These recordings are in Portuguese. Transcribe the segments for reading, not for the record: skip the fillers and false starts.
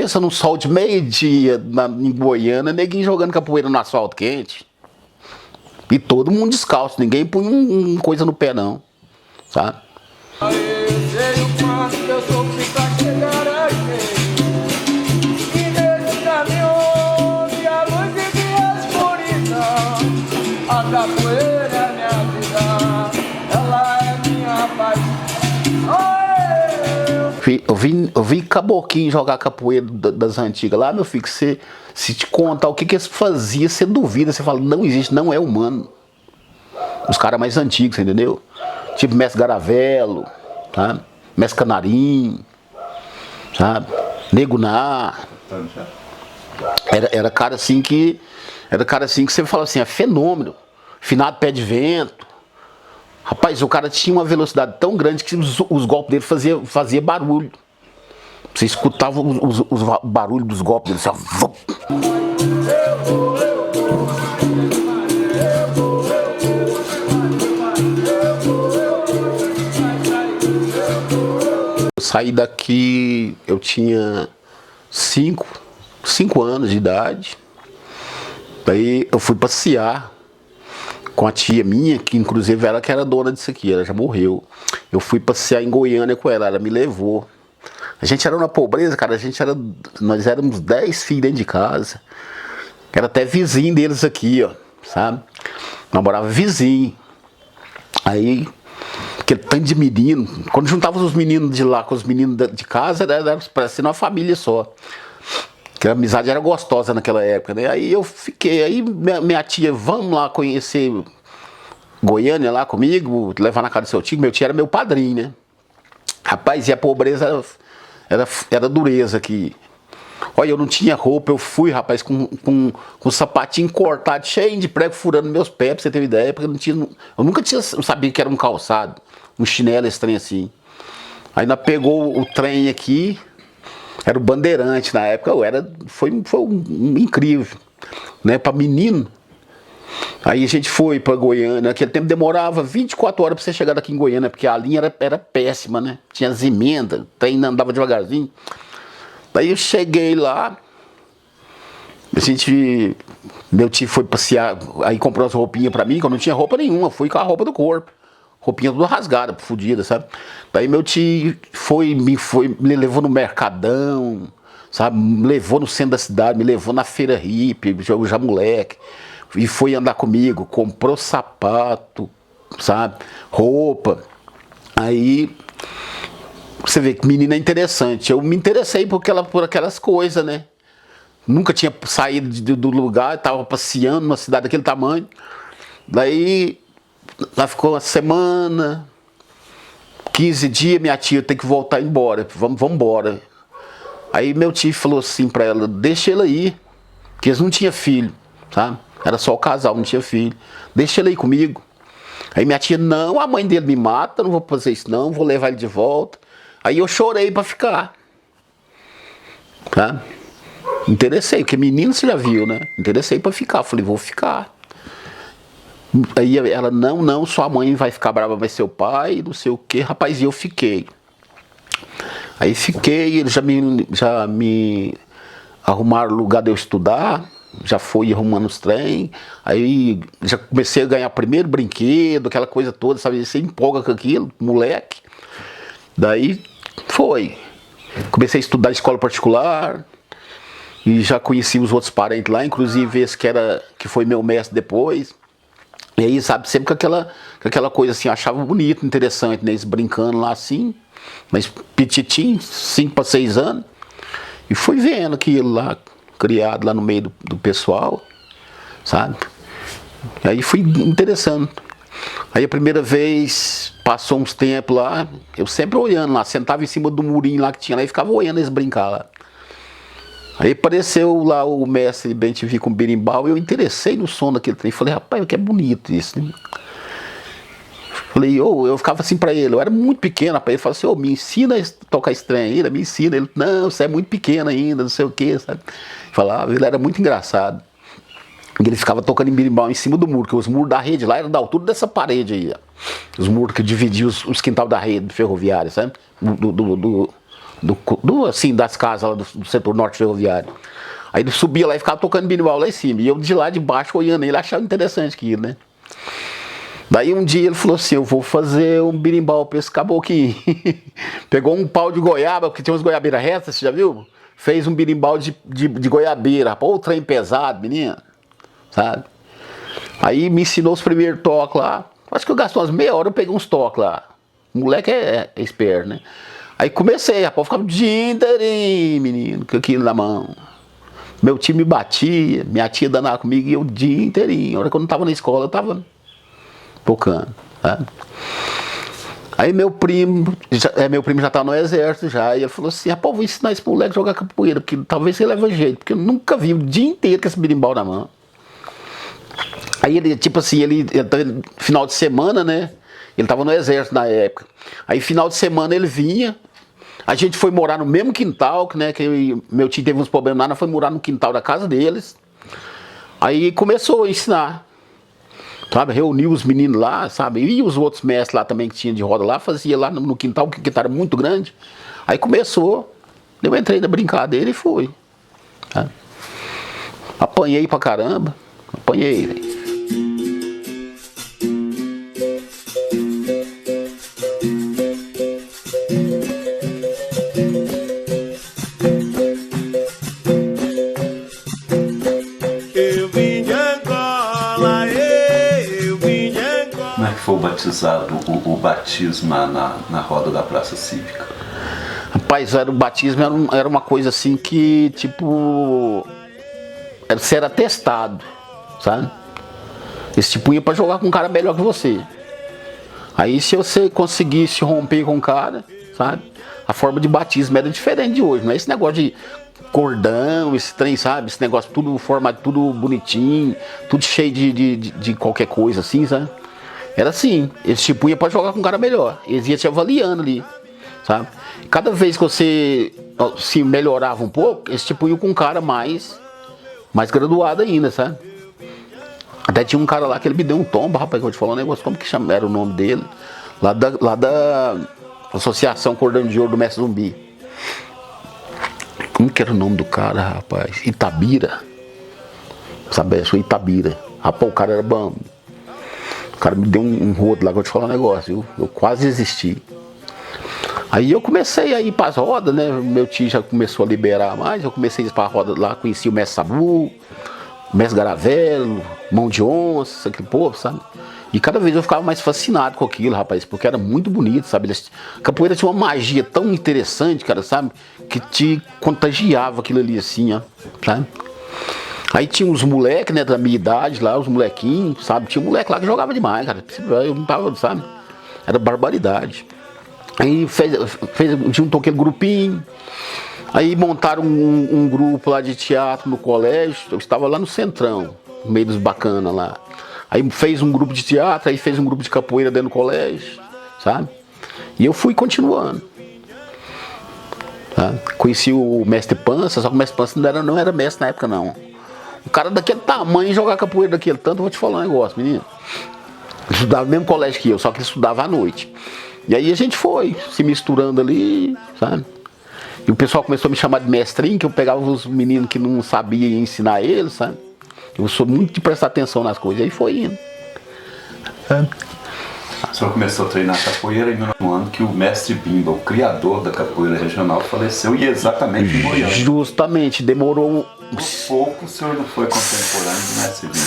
pensa num sol de meio-dia em Goiânia, neguinho jogando capoeira no asfalto quente. E todo mundo descalço, ninguém põe coisa no pé não, sabe? Eu vi caboclinho jogar capoeira das antigas lá, meu filho, que se te contar o que eles faziam, você duvida, você fala, não existe, não é humano. Os caras mais antigos, entendeu? Tipo Mestre Garavelo, sabe? Mestre Canarim, sabe? Nego Ná. Era cara assim que. Era cara assim que você fala assim, é fenômeno. Finado pé de vento. Rapaz, o cara tinha uma velocidade tão grande que os golpes dele fazia barulho. Você escutava os barulhos dos golpes dele, assim, Eu saí daqui, eu tinha 5 anos de idade. Daí eu fui passear com a tia minha, que inclusive ela que era dona disso aqui, ela já morreu. Eu fui passear em Goiânia com ela me levou. A gente era uma pobreza, cara, nós éramos 10 filhos dentro de casa. Era até vizinho deles aqui, ó, sabe? Nós morava vizinho. Aí, aquele tanto de menino, quando juntava os meninos de lá com os meninos de casa, era parecendo uma família só. Que a amizade era gostosa naquela época, né? Aí eu fiquei, aí minha tia, vamos lá conhecer Goiânia lá comigo, levar na casa do seu tio, meu tio era meu padrinho, né? Rapaz, e a pobreza era dureza aqui. Olha, eu não tinha roupa, eu fui, rapaz, com um sapatinho cortado, cheio de prego furando meus pés, pra você ter uma ideia, porque eu nunca sabia que era um calçado, um chinelo estranho assim. Aí nós pegou o trem aqui, era o Bandeirante na época, foi incrível, né, pra menino. Aí a gente foi pra Goiânia, naquele tempo demorava 24 horas pra você chegar daqui em Goiânia, porque a linha era péssima, né, tinha as emendas, o trem andava devagarzinho. Daí eu cheguei lá, meu tio foi passear, aí comprou as roupinhas pra mim, que eu não tinha roupa nenhuma, fui com a roupa do corpo. Roupinha toda rasgada, fodida, sabe? Daí meu tio me levou no Mercadão, sabe? Me levou no centro da cidade, me levou na feira hippie, já moleque. E foi andar comigo, comprou sapato, sabe? Roupa. Aí, você vê que menina é interessante. Eu me interessei por aquelas coisas, né? Nunca tinha saído do lugar, estava passeando numa cidade daquele tamanho. Daí, lá ficou uma semana, 15 dias, minha tia tem que voltar embora, vamos embora. Aí meu tio falou assim pra ela, deixa ela ir, porque eles não tinham filho, sabe? Era só o casal, não tinha filho. Deixa ela ir comigo. Aí minha tia, não, a mãe dele me mata, não vou fazer isso não, vou levar ele de volta. Aí eu chorei pra ficar, tá? Interessei, porque menino você já viu, né? Interessei pra ficar, falei, vou ficar. Aí ela, não, sua mãe vai ficar brava, vai ser o pai, não sei o que, rapaz, e eu fiquei. Aí fiquei, eles já me arrumaram lugar de eu estudar, já fui arrumando os trem, aí já comecei a ganhar primeiro brinquedo, aquela coisa toda, sabe, você empolga com aquilo, moleque. Daí foi, comecei a estudar em escola particular, e já conheci os outros parentes lá, inclusive esse que foi meu mestre depois. E aí, sabe, sempre com aquela coisa assim, eu achava bonito, interessante, né? Eles brincando lá assim, mas petitinho, 5 para 6 anos. E fui vendo aquilo lá, criado lá no meio do pessoal, sabe? E aí fui interessando. Aí a primeira vez, passou uns tempos lá, eu sempre olhando lá, sentava em cima do murinho lá que tinha lá e ficava olhando eles brincar lá. Aí apareceu lá o mestre Bem-te-vi com berimbau, eu interessei no som daquele trem, falei, rapaz, que é bonito isso, né? Falei, eu ficava assim pra ele, eu era muito pequeno, rapaz, ele falou assim, me ensina a tocar esse trem ainda, me ensina. Ele, não, você é muito pequeno ainda, não sei o que, sabe? Falava, ele era muito engraçado. E ele ficava tocando em berimbau em cima do muro, porque os muros da rede lá eram da altura dessa parede aí, ó. Os muros que dividiam os quintal da rede ferroviária, sabe? assim, das casas lá do setor norte ferroviário. Aí ele subia lá e ficava tocando berimbau lá em cima. E eu de lá de baixo olhando ele, achava interessante aquilo, né? Daí um dia ele falou assim, eu vou fazer um berimbau pra esse caboclinho. Pegou um pau de goiaba, porque tinha umas goiabeiras retas, você já viu? Fez um berimbau de goiabeira. Pô, o trem pesado, menino. Sabe? Aí me ensinou os primeiros toques lá. Acho que eu gastei umas meia hora, eu peguei uns toques lá. O moleque é esperto, né? Aí comecei, rapaz, ficava o dia inteirinho, menino, com aquilo na mão. Meu time batia, minha tia danava comigo e eu o dia inteirinho. A hora que eu não tava na escola, eu tava tocando, sabe? Aí meu primo já tá no exército já, e ele falou assim, rapaz, vou ensinar esse moleque a jogar capoeira, porque talvez ele leve jeito, porque eu nunca vi o dia inteiro com esse berimbau na mão. Aí ele, tipo assim, final de semana, né? Ele tava no exército na época. Aí final de semana ele vinha, a gente foi morar no mesmo quintal, né? Que meu tio teve uns problemas lá, nós foi morar no quintal da casa deles. Aí começou a ensinar, sabe? Reuniu os meninos lá, sabe? E os outros mestres lá também que tinha de roda lá, fazia lá no quintal, que o quintal era muito grande. Aí começou, eu entrei na brincadeira e fui. Tá? Apanhei pra caramba, apanhei, velho. Como é que foi o batizado, o batismo na roda da Praça Cívica? Rapaz, o batismo era uma coisa assim que, tipo, você era testado, sabe? Esse tipo ia pra jogar com um cara melhor que você. Aí se você conseguisse romper com o cara, sabe? A forma de batismo era diferente de hoje, não é esse negócio de cordão, esse trem, sabe? Esse negócio tudo formado, tudo bonitinho, tudo cheio de qualquer coisa assim, sabe? Era assim, esse tipo ia pra jogar com um cara melhor. Eles iam te avaliando ali, sabe? Cada vez que você se melhorava um pouco, esse tipo ia com um cara mais graduado ainda, sabe? Até tinha um cara lá que ele me deu um tombo, rapaz, que eu vou te falar um negócio, como que era o nome dele? Lá da Associação Cordão de Ouro do Mestre Zumbi. Como que era o nome do cara, rapaz? Itabira. Sabe, foi Itabira. Rapaz, o cara era bom. O cara me deu um rodo lá, que eu vou te falar um negócio, viu? Eu quase desisti. Aí eu comecei a ir para as rodas, né? Meu tio já começou a liberar mais, eu comecei a ir para a roda lá, conheci o Mestre Sabu, o Mestre Garavelo, Mão de Onça, aquele povo, sabe? E cada vez eu ficava mais fascinado com aquilo, rapaz, porque era muito bonito, sabe? A capoeira tinha uma magia tão interessante, cara, sabe? Que te contagiava aquilo ali assim, ó, sabe? Aí tinha uns moleques, né, da minha idade lá, os molequinhos, sabe? Tinha um moleque lá que jogava demais, cara. Eu não tava, sabe? Era barbaridade. Aí juntou aquele grupinho. Aí montaram um grupo lá de teatro no colégio. Eu estava lá no Centrão, no meio dos bacanas lá. Aí fez um grupo de teatro, aí fez um grupo de capoeira dentro do colégio, sabe? E eu fui continuando. Tá? Conheci o Mestre Pança, só que o Mestre Pança não era mestre na época, não. O cara daquele tamanho jogar capoeira daquele tanto, eu vou te falar um negócio, menino. Ele estudava no mesmo colégio que eu, só que ele estudava à noite. E aí a gente foi se misturando ali, sabe? E o pessoal começou a me chamar de mestrinho, que eu pegava os meninos que não sabia ensinar eles, sabe? Eu sou muito de prestar atenção nas coisas, aí foi indo. O senhor começou a treinar capoeira em um ano que o mestre Bimba, o criador da capoeira regional, faleceu, e exatamente em Goiânia. Justamente, demorou Por pouco o senhor não foi contemporâneo do mestre Bimba.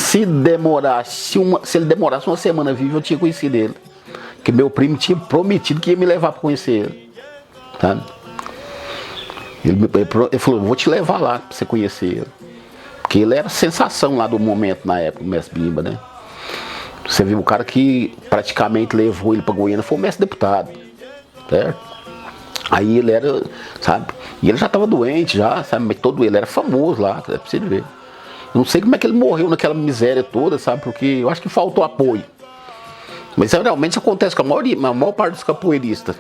Se ele demorasse uma semana vivo, eu tinha conhecido ele. Porque meu primo tinha prometido que ia me levar para conhecer ele. Sabe? Ele falou, vou te levar lá para você conhecer ele. Porque ele era a sensação lá do momento na época, o mestre Bimba, né? Você viu, o cara que praticamente levou ele para Goiânia foi o mestre deputado, certo? Aí ele era, sabe? E ele já estava doente, já, sabe? Mas ele era famoso lá, é pra você ver. Não sei como é que ele morreu naquela miséria toda, sabe? Porque eu acho que faltou apoio. Mas realmente isso acontece com a maior parte dos capoeiristas.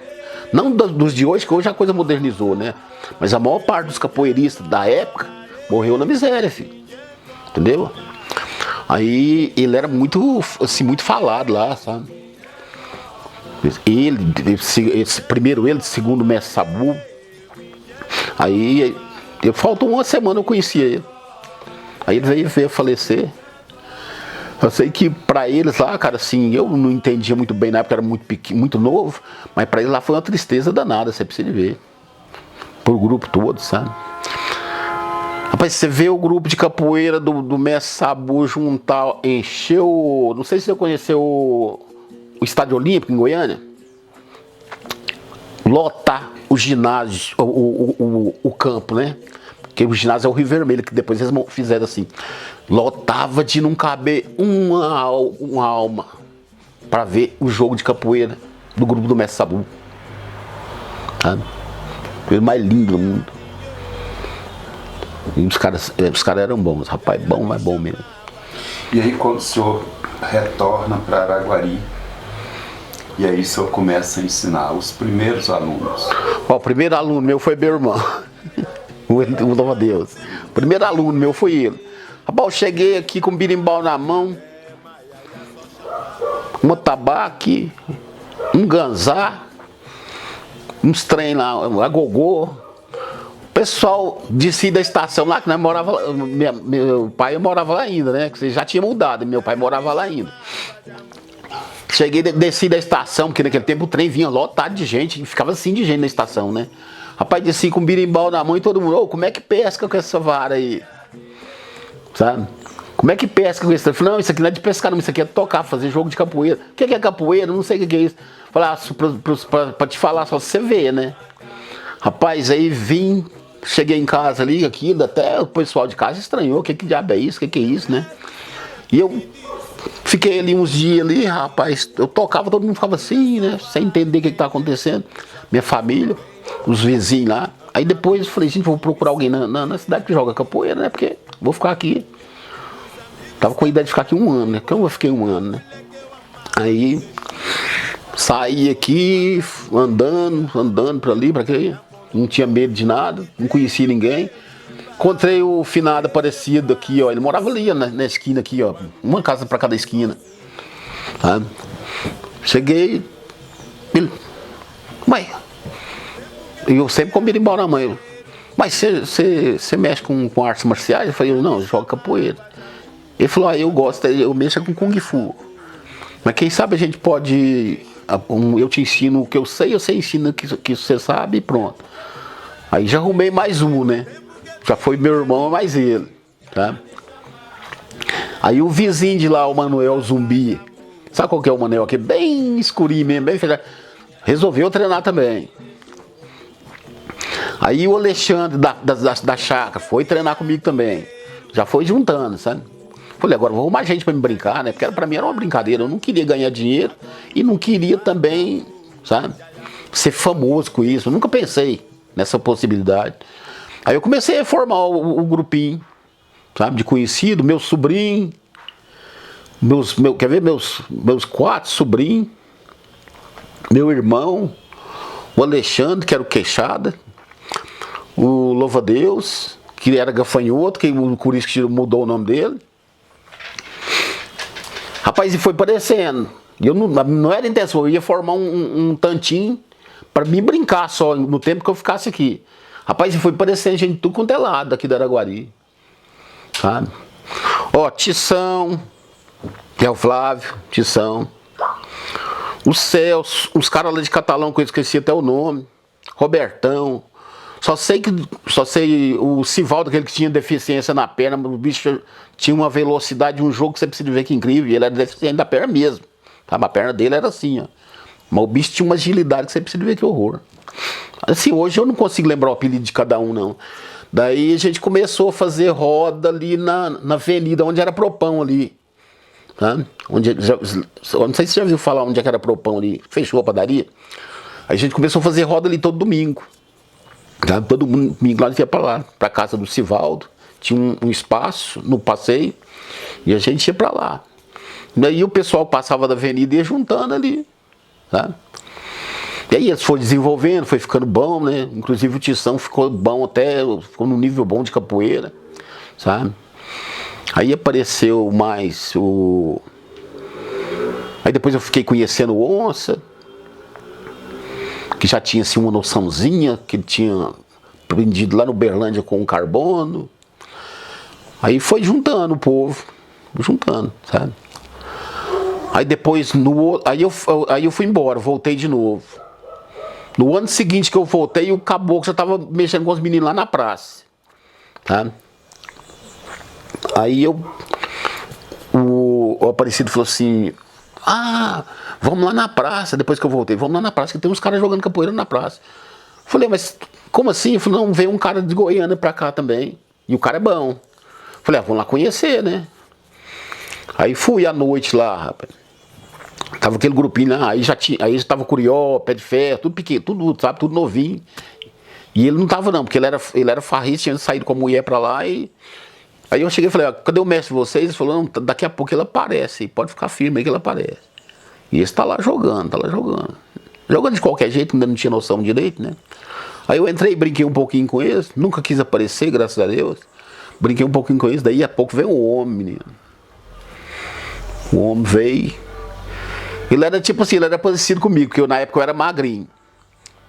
Não dos de hoje, que hoje a coisa modernizou, né? Mas a maior parte dos capoeiristas da época morreu na miséria, filho. Entendeu? Aí ele era muito, assim, muito falado lá, sabe? Primeiro ele, segundo o Mestre Sabu, Aí, faltou uma semana eu conhecia ele. Aí ele veio falecer. Eu sei que pra eles lá, cara, assim, eu não entendia muito bem na época, era muito pequeno, muito novo, mas pra eles lá foi uma tristeza danada, você precisa ver. Pro grupo todo, sabe? Rapaz, você vê o grupo de capoeira do Mestre Sabu juntar, encheu, não sei se você conheceu o Estádio Olímpico em Goiânia, lotar o ginásio, o campo, né? Porque o ginásio é o Rio Vermelho, que depois eles fizeram assim. Lotava de não caber uma alma para ver o jogo de capoeira do grupo do Mestre Sabu. Sabe? Coisa mais lindo do mundo. E os caras eram bons, rapaz, bom, mas bom mesmo. E aí quando o senhor retorna para Araguari, e aí o senhor começa a ensinar os primeiros alunos? Ó, o primeiro aluno meu foi meu irmão, o louva a Deus. O primeiro aluno meu foi ele. Rapaz, eu cheguei aqui com um birimbau na mão, uma tabaque, um ganzá, uns trem lá, a gogô. O pessoal descia da estação lá, que nós morava lá, meu pai morava lá ainda, né? Que você já tinha mudado, meu pai morava lá ainda. Cheguei, desci da estação, porque naquele tempo o trem vinha lotado de gente, ficava assim de gente na estação, né? Rapaz, desci com um birimbau na mão e todo mundo, ô, como é que pesca com essa vara aí? Sabe? Como é que pesca com isso? Eu falei, não, isso aqui não é de pescar, não, isso aqui é tocar, fazer jogo de capoeira. O que é capoeira? Não sei o que é isso. Falei, pra te falar, só você ver, né? Rapaz, aí vim, cheguei em casa ali, aquilo, até o pessoal de casa estranhou, o que diabo é isso, o que é isso, né? E eu fiquei ali uns dias ali, rapaz, eu tocava, todo mundo ficava assim, né? Sem entender o que tá acontecendo. Minha família, os vizinhos lá. Aí depois eu falei, gente, vou procurar alguém na cidade que joga capoeira, né? Porque vou ficar aqui. Tava com a ideia de ficar aqui um ano, né? Que eu fiquei um ano, né? Aí saí aqui, andando pra ali, pra aqui. Não tinha medo de nada, não conhecia ninguém. Encontrei o finado Aparecido aqui, ó. Ele morava ali, ó, na esquina aqui, ó. Uma casa pra cada esquina. Tá? Cheguei. Ele. Mas. Eu sempre com birimbau na mão. Mas você mexe com artes marciais? Eu falei, não, eu jogo capoeira. Ele falou, eu gosto, eu mexo com Kung Fu. Mas quem sabe a gente pode. Eu te ensino o que eu sei, você ensina o que você sabe e pronto. Aí já arrumei mais um, né? Já foi meu irmão, mais ele. Tá? Aí o vizinho de lá, o Manuel Zumbi. Sabe qual que é o Manuel aqui? Bem escurinho mesmo, bem fechado. Resolveu treinar também. Aí o Alexandre da chácara foi treinar comigo também. Já foi juntando, sabe? Falei, agora vou arrumar gente pra me brincar, né? Porque pra mim era uma brincadeira. Eu não queria ganhar dinheiro e não queria também, sabe? Ser famoso com isso. Eu nunca pensei nessa possibilidade. Aí eu comecei a formar o grupinho, sabe? De conhecido, meu sobrinho, quer ver? Meus 4 sobrinhos, meu irmão, o Alexandre, que era o Queixada, o Louva a Deus, que era gafanhoto, que o Curisco mudou o nome dele. Rapaz, e foi parecendo. Eu não era intenção, eu ia formar um tantinho para me brincar só no tempo que eu ficasse aqui. Rapaz, e foi parecendo gente tudo quanto é lado aqui da Araguari. Sabe? Ó, Tição, que é o Flávio, Tição. O Celso, os caras lá de Catalão, que eu esqueci até o nome. Robertão. Só sei o Sivaldo, aquele que tinha deficiência na perna, o bicho tinha uma velocidade de um jogo que você precisa ver que incrível, e ele era deficiente da perna mesmo. Sabe? A perna dele era assim, ó. Mas o bicho tinha uma agilidade que você precisa ver que horror. Assim, hoje eu não consigo lembrar o apelido de cada um, não. Daí a gente começou a fazer roda ali na avenida, onde era Propão ali. Tá? Eu não sei se você já ouviu falar onde era Propão ali, fechou a padaria. Aí a gente começou a fazer roda ali todo domingo. Tá? Todo domingo lá ia para lá, para casa do Sivaldo. Tinha um espaço no passeio e a gente ia para lá. Daí o pessoal passava da avenida e ia juntando ali. Tá? E aí eles foram desenvolvendo, foi ficando bom, né? Inclusive o Tição ficou bom ficou num nível bom de capoeira, sabe? Aí apareceu mais o... Aí depois eu fiquei conhecendo o Onça, que já tinha assim uma noçãozinha, que ele tinha aprendido lá no Berlândia com o carbono. Aí foi juntando o povo, juntando, sabe? Aí depois, aí eu fui embora, voltei de novo. No ano seguinte que eu voltei, o caboclo já tava mexendo com os meninos lá na praça, tá? Aí o Aparecido falou assim, vamos lá na praça, depois que eu voltei, vamos lá na praça, que tem uns caras jogando capoeira na praça. Falei, mas como assim? Eu falei, não, veio um cara de Goiânia pra cá também, e o cara é bom. Falei, vamos lá conhecer, né? Aí fui à noite lá, rapaz. Tava aquele grupinho lá, aí já tava Curió, Pé de Ferro, tudo pequeno, tudo, sabe, tudo novinho. E ele não tava não, porque ele era farrista, tinha saído com a mulher pra lá e... Aí eu cheguei e falei, cadê o mestre de vocês? Ele falou, não, daqui a pouco ele aparece, pode ficar firme aí que ele aparece. E esse tá lá jogando, Jogando de qualquer jeito, ainda não tinha noção direito, né? Aí eu entrei, brinquei um pouquinho com eles, nunca quis aparecer, graças a Deus. Brinquei um pouquinho com eles, daí a pouco veio um homem, menino. O homem veio. Ele era tipo assim, ele era parecido comigo, porque na época eu era magrinho.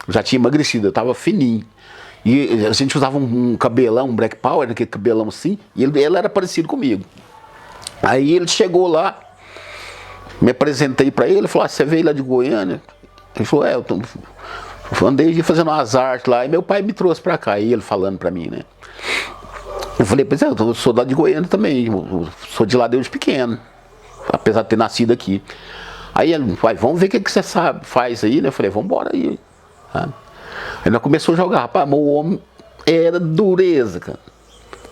Eu já tinha emagrecido, eu tava fininho. E a gente usava um cabelão, um black power, aquele cabelão assim, e ele era parecido comigo. Aí ele chegou lá, me apresentei pra ele, falou, você veio lá de Goiânia? Ele falou, eu andei fazendo umas artes lá, e meu pai me trouxe pra cá, e ele falando pra mim, né? Eu falei, pois eu sou lá de Goiânia também, eu sou de lá desde pequeno, apesar de ter nascido aqui. Aí ele, vamos ver o que você sabe, faz aí, né? Eu falei, vamos embora aí. Sabe? Aí nós começamos a jogar, rapaz, mas o homem era dureza, cara.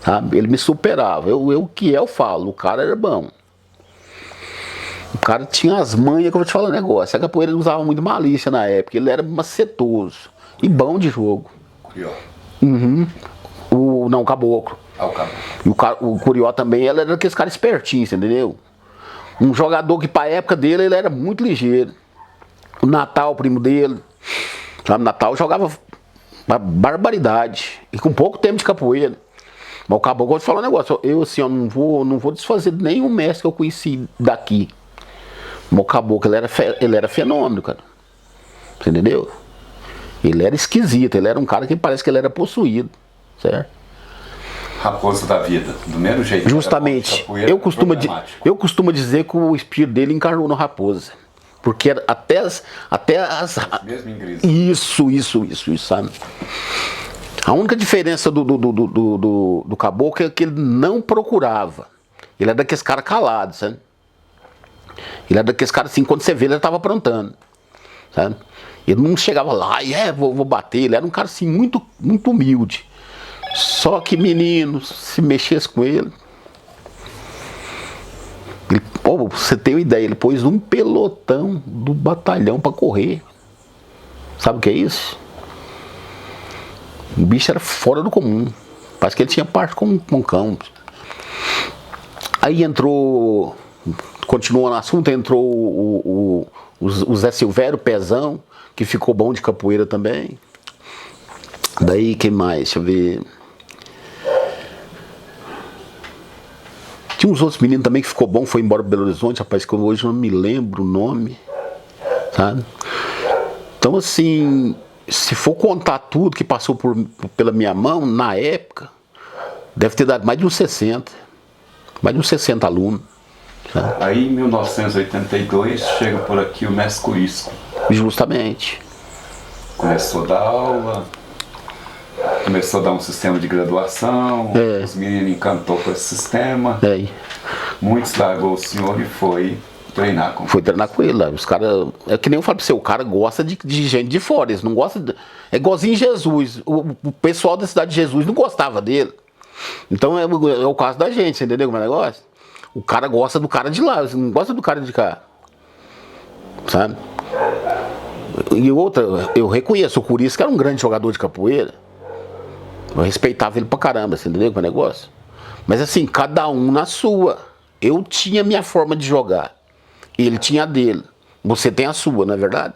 Sabe? Ele me superava. O que eu falo, o cara era bom. O cara tinha as manhas que eu vou te falar um negócio. A capoeira ele usava muito malícia na época, ele era macetoso e bom de jogo. Curió. Não, o caboclo. O caboclo. E o Curió também, ele era aqueles caras espertinhos, entendeu? Um jogador que pra época dele, ele era muito ligeiro. O Natal, o primo dele, sabe, Natal jogava uma barbaridade. E com pouco tempo de capoeira. Mas o caboclo, vou te falar um negócio, eu assim, eu não vou desfazer de nenhum mestre que eu conheci daqui. Mas o caboclo, ele era fenômeno, cara. Você entendeu? Ele era esquisito, ele era um cara que parece que ele era possuído, certo? Raposa da vida, do mesmo jeito. Justamente, eu costumo dizer que o espírito dele encarnou no Raposa. Porque até as mesmo em Isso, sabe? A única diferença do caboclo é que ele não procurava. Ele era daqueles caras calados, sabe? Ele era daqueles caras assim, quando você vê, ele estava aprontando, sabe? Ele não chegava lá e vou bater. Ele era um cara assim, muito, muito humilde. Só que menino, se mexesse com ele, pra você ter uma ideia, ele pôs um pelotão do batalhão pra correr. Sabe o que é isso? O bicho era fora do comum. Parece que ele tinha parte com cão. Aí entrou, continuando o assunto, entrou o Zé Silvério, Pezão, que ficou bom de capoeira também. Daí, quem mais? Deixa eu ver. Tinha uns outros meninos também que ficou bom, foi embora para Belo Horizonte, rapaz, que hoje eu não me lembro o nome, sabe? Então, assim, se for contar tudo que passou pela minha mão, na época, deve ter dado mais de uns 60 alunos. Sabe? Aí, em 1982, chega por aqui o mestre Curisco. Justamente. Começou a dar aula, começou a dar um sistema de graduação, os meninos encantou com esse sistema. Muitos largou o senhor e foi treinar com ele. Foi treinar com ele. Os caras, é que nem eu falo pra você, o cara gosta de gente de fora, eles não gostam. É igualzinho Jesus. O pessoal da cidade de Jesus não gostava dele. Então é o caso da gente, você entendeu como é o negócio? O cara gosta do cara de lá, não gosta do cara de cá. Sabe? E outra, eu reconheço o Curisco, que era um grande jogador de capoeira. Eu respeitava ele pra caramba, você entendeu com o negócio? Mas assim, cada um na sua. Eu tinha minha forma de jogar. Ele tinha a dele. Você tem a sua, não é verdade?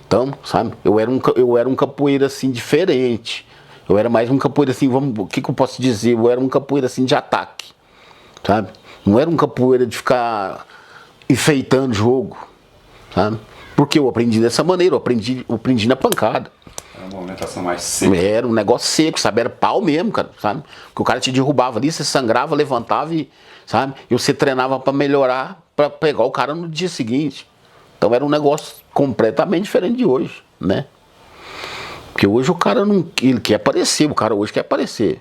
Então, sabe? Eu era um capoeira assim diferente. Eu era mais um capoeira assim, o que eu posso dizer? Eu era um capoeira assim de ataque. Sabe? Não era um capoeira de ficar enfeitando o jogo. Sabe? Porque eu aprendi dessa maneira, eu aprendi na pancada. Era uma movimentação mais seca. Era um negócio seco, sabe? Era pau mesmo, cara, sabe? Porque o cara te derrubava ali, você sangrava, levantava e, sabe? E você treinava pra melhorar, pra pegar o cara no dia seguinte. Então era um negócio completamente diferente de hoje, né? Porque hoje o cara não, ele quer aparecer, o cara hoje quer aparecer,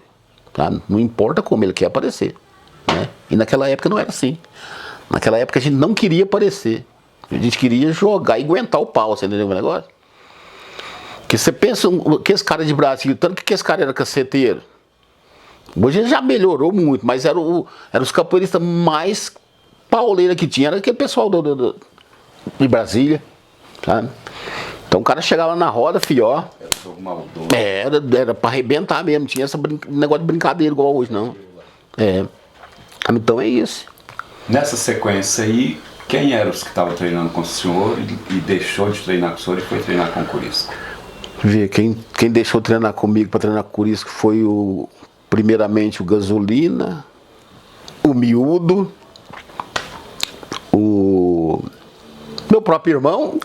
tá? Não importa como, ele quer aparecer, né? E naquela época não era assim. Naquela época a gente não queria aparecer. A gente queria jogar e aguentar o pau, você entendeu o negócio? Porque você pensa que esse cara de Brasília, tanto que esse cara era caceteiro. Hoje ele já melhorou muito, mas era os capoeiristas mais pauleira que tinha, era aquele pessoal de Brasília, sabe? Então o cara chegava na roda, fió. Era pra arrebentar mesmo, tinha esse negócio de brincadeira igual hoje, não. Então é isso. Nessa sequência aí, quem eram os que estavam treinando com o senhor e deixou de treinar com o senhor e foi treinar com o Curisco? Quem deixou treinar comigo para treinar com o Curisco foi primeiramente o Gasolina, o Miúdo, o meu próprio irmão.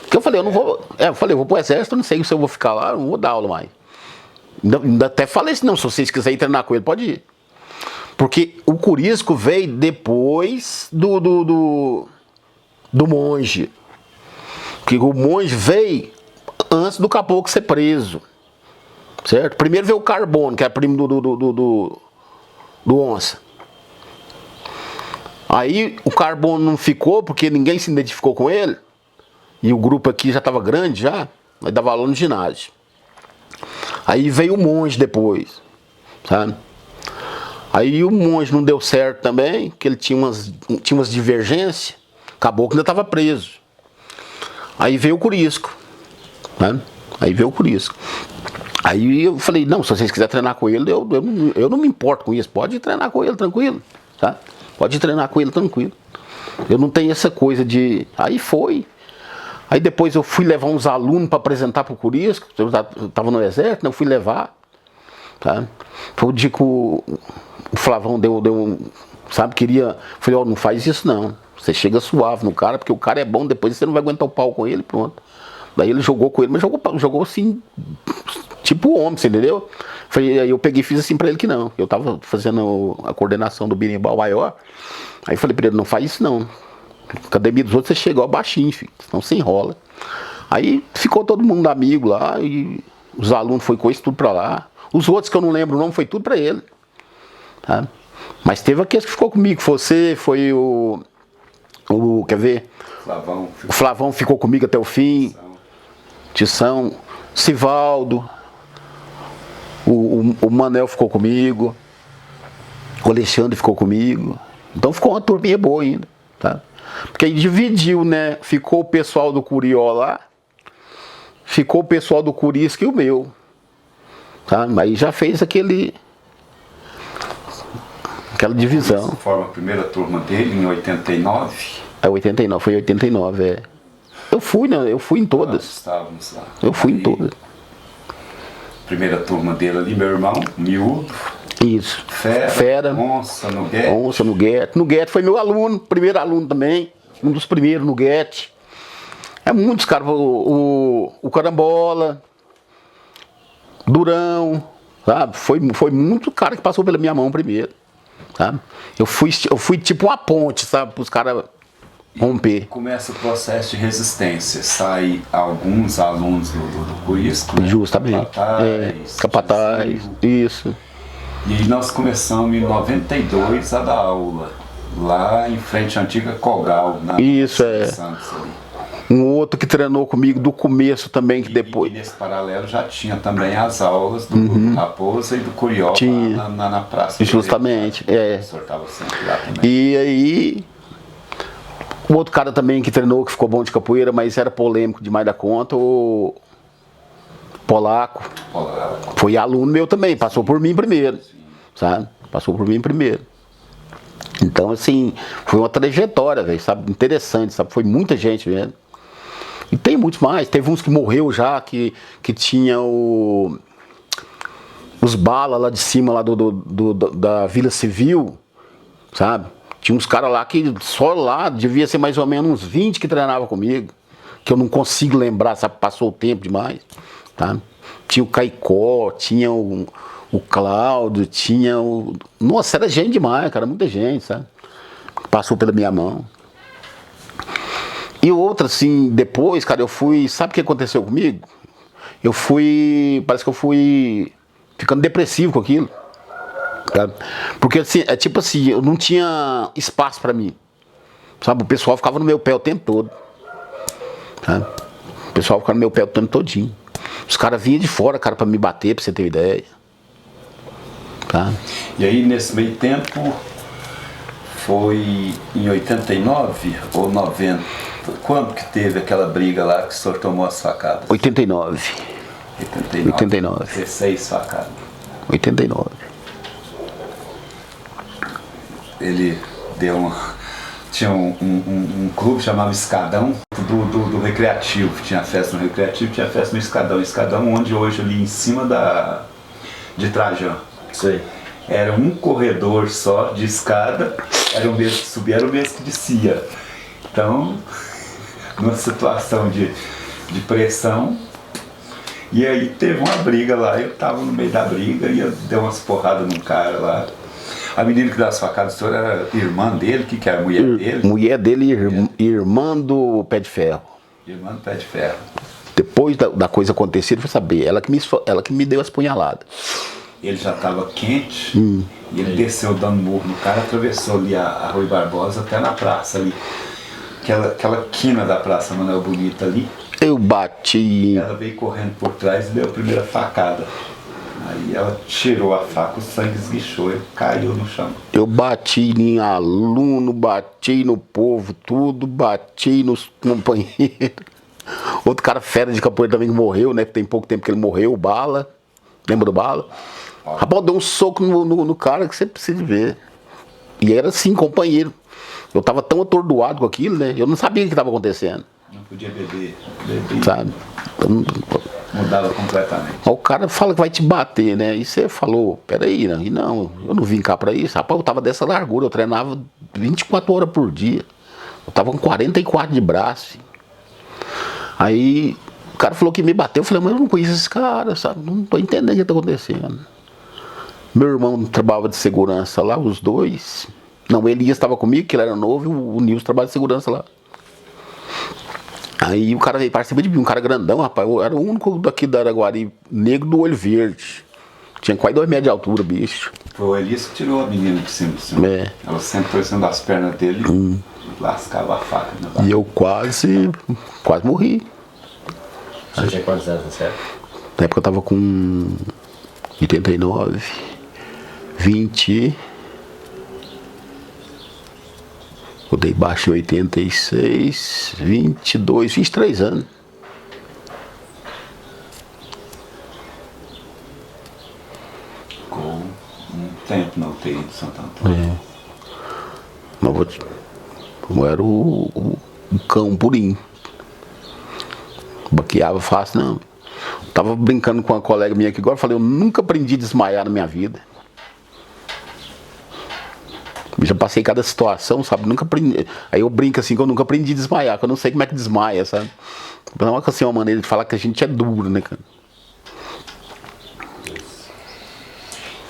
Que eu falei, eu não vou. Eu vou pro exército, eu não sei se eu vou ficar lá, eu não vou dar aula mais. Ainda até falei assim, não, se vocês quiserem treinar com ele, pode ir. Porque o Curisco veio depois do monge. Porque o monge veio antes do caboclo ser preso. Certo? Primeiro veio o Carbono, que era primo do Onça. Aí o Carbono não ficou porque ninguém se identificou com ele. E o grupo aqui já estava grande já. Aí dava aula no ginásio. Aí veio o monge depois. Sabe? Aí o monge não deu certo também, que ele tinha umas divergências. Acabou que ainda estava preso. Aí veio o Curisco. Né? Aí veio o Curisco. Aí eu falei, não, se vocês quiserem treinar com ele, eu não me importo com isso. Pode treinar com ele, tranquilo. Tá? Pode treinar com ele, tranquilo. Eu não tenho essa coisa de... Aí foi. Aí depois eu fui levar uns alunos para apresentar para o Curisco. Eu estava no exército, né? Eu fui levar. Tá? Foi o dia que o Flavão deu sabe, queria... Falei, não faz isso não. Você chega suave no cara, porque o cara é bom, depois você não vai aguentar o pau com ele, pronto. Daí ele jogou com ele, mas jogou assim, tipo homem, você entendeu? Aí eu peguei e fiz assim pra ele que não. Eu tava fazendo a coordenação do berimbau maior. Aí falei pra ele, não faz isso não. Academia dos outros você chega baixinho, filho, senão você enrola. Aí ficou todo mundo amigo lá, e os alunos foi com isso tudo pra lá. Os outros que eu não lembro o nome, foi tudo pra ele. Tá? Mas teve aqueles que ficou comigo, foi quer ver? O Flavão ficou comigo até o fim. Tição, Sivaldo, o Manel ficou comigo, o Alexandre ficou comigo. Então ficou uma turminha boa ainda, tá? Porque aí dividiu, né? Ficou o pessoal do Curió lá, ficou o pessoal do Curisco e o meu, tá? Aí já fez aquela divisão. Você forma a primeira turma dele em 89? É 89, foi 89, é. Eu fui em todas. Estávamos lá. Eu fui em todas. Primeira turma dele ali, meu irmão, Miúdo. Isso. Fera. Onça no Guete. Onça no Guete. No Guete foi meu aluno, primeiro aluno também. Um dos primeiros no Guete. É muitos, cara. O Carambola. Durão. Sabe? Foi muito cara que passou pela minha mão primeiro. Sabe? Eu fui tipo uma ponte, sabe? Para os caras romper. Começa o processo de resistência. Sai alguns alunos do Curisco, né? Justamente. Capataz. Isso. E aí nós começamos em 92 a dar aula. Lá em frente à antiga Cogal. Isso, Santos, ali. Um outro que treinou comigo do começo também, que depois... E nesse paralelo já tinha também as aulas do Raposa e do Curió na praça. Justamente, O professor estava sempre lá também. E aí... O outro cara também que treinou, que ficou bom de capoeira, mas era polêmico demais da conta, o Polaco. Foi aluno meu também, passou por mim primeiro, sabe? Passou por mim primeiro. Então, assim, foi uma trajetória, velho, sabe? Interessante, sabe? Foi muita gente mesmo. E tem muitos mais. Teve uns que morreu já, que tinha os balas lá de cima, lá da Vila Civil, sabe? Tinha uns caras lá que só lá devia ser mais ou menos uns 20 que treinavam comigo. Que eu não consigo lembrar, sabe? Passou o tempo demais. Tá? Tinha o Caicó, tinha o Cláudio, tinha o... Nossa, era gente demais, cara, muita gente, sabe? Passou pela minha mão. E outra, assim, depois, cara, eu fui... Sabe o que aconteceu comigo? Eu fui... Parece que eu fui ficando depressivo com aquilo. Sabe? Porque, assim, é tipo assim, eu não tinha espaço pra mim. Sabe? O pessoal ficava no meu pé o tempo todo. Sabe? O pessoal ficava no meu pé o tempo todinho. Os caras vinham de fora, cara, pra me bater, pra você ter ideia. Tá? E aí, nesse meio tempo, foi em 89 ou 90? Quando que teve aquela briga lá que o senhor tomou as facadas? 89. 89. 16 facadas. 89. Ele deu uma... Tinha um clube chamado Escadão do Recreativo. Tinha festa no Recreativo, tinha festa no Escadão. Escadão, onde hoje ali em cima de Trajano. Sei. Era um corredor só de escada, era o mesmo que subia, era o mesmo que descia. Então, numa situação de pressão, e aí teve uma briga lá, eu tava no meio da briga e eu dei umas porradas num cara lá. A menina que deu as facadas do senhor era irmã dele, que era a mulher dele? Mulher dele, irmã do Pé de Ferro. Irmã do Pé de Ferro. Depois da coisa acontecer, eu fui saber, ela que me deu as punhaladas. Ele já estava quente e ele desceu dando murro no cara, atravessou ali a Rui Barbosa até na praça ali. Aquela quina da Praça Manuel Bonito ali. Eu bati. Ela veio correndo por trás e deu a primeira facada. Aí ela tirou a faca, o sangue esguichou, ele caiu no chão. Eu bati em aluno, bati no povo, tudo, bati nos companheiros. Outro cara fera de capoeira também que morreu, né? Tem pouco tempo que ele morreu, o Bala. Lembra do Bala? Rapaz, deu um soco no cara que você precisa ver. E era assim, companheiro. Eu tava tão atordoado com aquilo, né? Eu não sabia o que estava acontecendo. Não podia beber. Sabe? Então, mudava completamente. O cara fala que vai te bater, né? E você falou, peraí, né? E não, eu não vim cá pra isso. Rapaz, eu tava dessa largura, eu treinava 24 horas por dia. Eu tava com 44 de braço. Aí o cara falou que me bateu, eu falei, mas eu não conheço esse cara, sabe? Não tô entendendo o que tá acontecendo. Meu irmão trabalhava de segurança lá, os dois. Não, o Elias estava comigo, que ele era novo, e o Nilson trabalha de segurança lá. Aí o cara veio para cima de mim, um cara grandão, rapaz. Eu era o único daqui da Araguari, negro do olho verde. Tinha quase 2 metros de altura, bicho. Foi o Elias que tirou a menina de cima do senhor. É. Ela sempre foi sendo as pernas dele e lascava a faca na barriga. E eu quase morri. Você tinha quantos anos nessa época? Na época eu tava com 89, 20. Eu dei baixo em 86, 22, 23 anos. Ficou um tempo na UTI de Santo Antônio. Mas eu era o cão purinho. Baqueava fácil, não. Eu tava brincando com uma colega minha aqui agora, falei, eu nunca aprendi a desmaiar na minha vida. Eu já passei cada situação, sabe? Nunca aprendi. Aí eu brinco assim que eu nunca aprendi a desmaiar, que eu não sei como é que desmaia, sabe? Não é assim uma maneira de falar que a gente é duro, né, cara?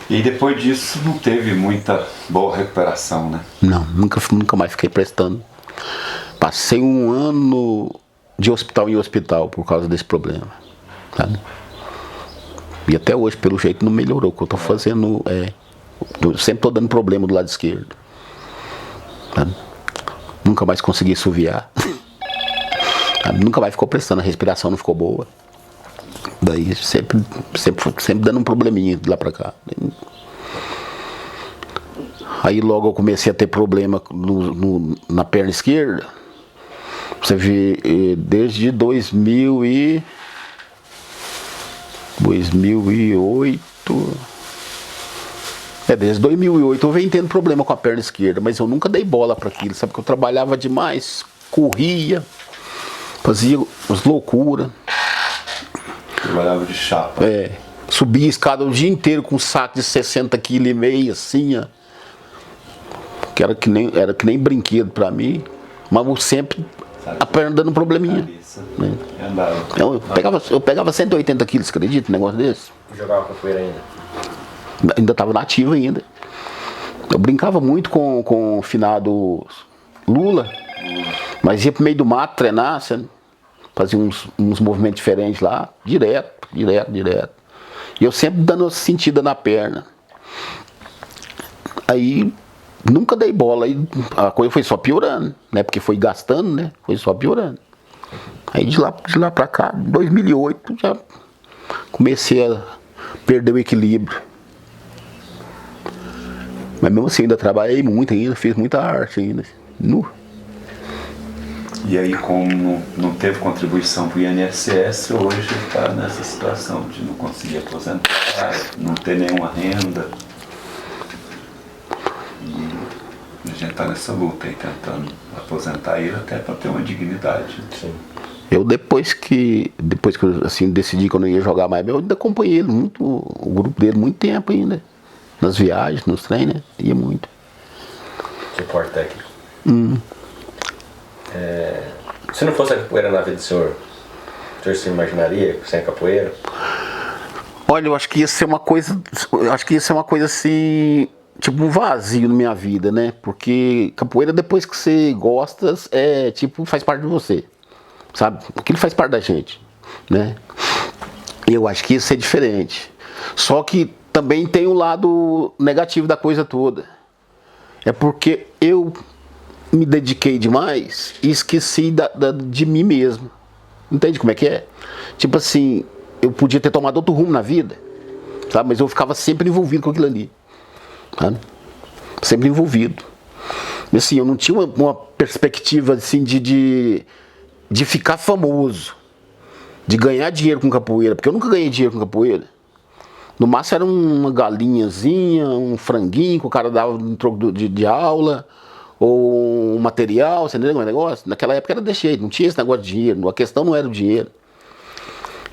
E depois disso não teve muita boa recuperação, né? Não, nunca mais fiquei prestando. Passei um ano de hospital em hospital por causa desse problema, sabe? E até hoje, pelo jeito, não melhorou. O que eu tô fazendo eu sempre tô dando problema do lado esquerdo, sabe? Nunca mais consegui assoviar. Nunca mais ficou prestando, a respiração não ficou boa. Daí sempre dando um probleminha de lá pra cá. Aí logo eu comecei a ter problema na perna esquerda. Você vê, desde 2008, desde 2008 eu venho tendo problema com a perna esquerda, mas eu nunca dei bola para aquilo, sabe? Que eu trabalhava demais, corria, fazia as loucuras. Trabalhava de chapa. Subia a escada o dia inteiro com um saco de 60,5 kg assim, ó. que era que nem brinquedo pra mim, mas eu sempre a perna dando um probleminha. Né? Eu pegava 180 quilos, acredita, um negócio desse? Jogava capoeira ainda? Ainda estava nativo ainda. Eu brincava muito com o finado Lula, mas ia pro meio do mato treinar, fazia uns movimentos diferentes lá, direto. E eu sempre dando sentida na perna. Aí nunca dei bola, aí a coisa foi só piorando, né? Porque foi gastando, né? Foi só piorando. Aí de lá pra cá, em 2008, já comecei a perder o equilíbrio. Mas mesmo assim, ainda trabalhei muito ainda, fiz muita arte ainda. E aí, como não teve contribuição para o INSS, hoje está nessa situação de não conseguir aposentar, não ter nenhuma renda. E a gente está nessa luta aí, tentando aposentar ele até para ter uma dignidade. Sim. Eu depois que eu assim, decidi que eu não ia jogar mais, eu ainda acompanhei ele muito, o grupo dele muito tempo ainda. Nas viagens, nos treinos, né? Ia muito. Suporte técnico. Se não fosse a capoeira na vida do senhor, o senhor se imaginaria sem a capoeira? Olha, eu acho que ia ser uma coisa. Assim, tipo um vazio na minha vida, né? Porque capoeira, depois que você gosta, faz parte de você. Sabe? Aquilo faz parte da gente, né? E eu acho que ia ser diferente. Só que também tem o lado negativo da coisa toda. É porque eu me dediquei demais e esqueci de mim mesmo. Entende como é que é? Tipo assim, eu podia ter tomado outro rumo na vida, sabe? Mas eu ficava sempre envolvido com aquilo ali, sabe? Sempre envolvido. E assim, eu não tinha uma perspectiva assim de ficar famoso, de ganhar dinheiro com capoeira, porque eu nunca ganhei dinheiro com capoeira. No máximo era uma galinhazinha, um franguinho que o cara dava no troco de aula, ou um material, você entendeu o negócio? Naquela época era desse jeito, não tinha esse negócio de dinheiro, a questão não era o dinheiro.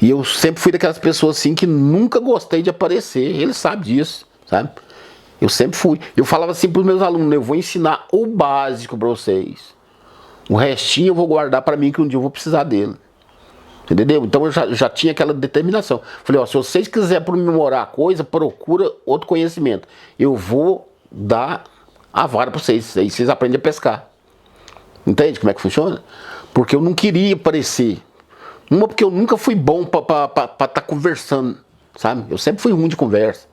E eu sempre fui daquelas pessoas assim que nunca gostei de aparecer, ele sabe disso, sabe? Eu sempre fui. Eu falava assim para os meus alunos, eu vou ensinar o básico para vocês. O restinho eu vou guardar para mim que um dia eu vou precisar dele. Entendeu? Então eu já tinha aquela determinação. Falei, ó, se vocês quiserem aprimorar a coisa, procura outro conhecimento. Eu vou dar a vara para vocês, aí vocês aprendem a pescar. Entende como é que funciona? Porque eu não queria aparecer. Uma, porque eu nunca fui bom para estar conversando, sabe? Eu sempre fui ruim de conversa,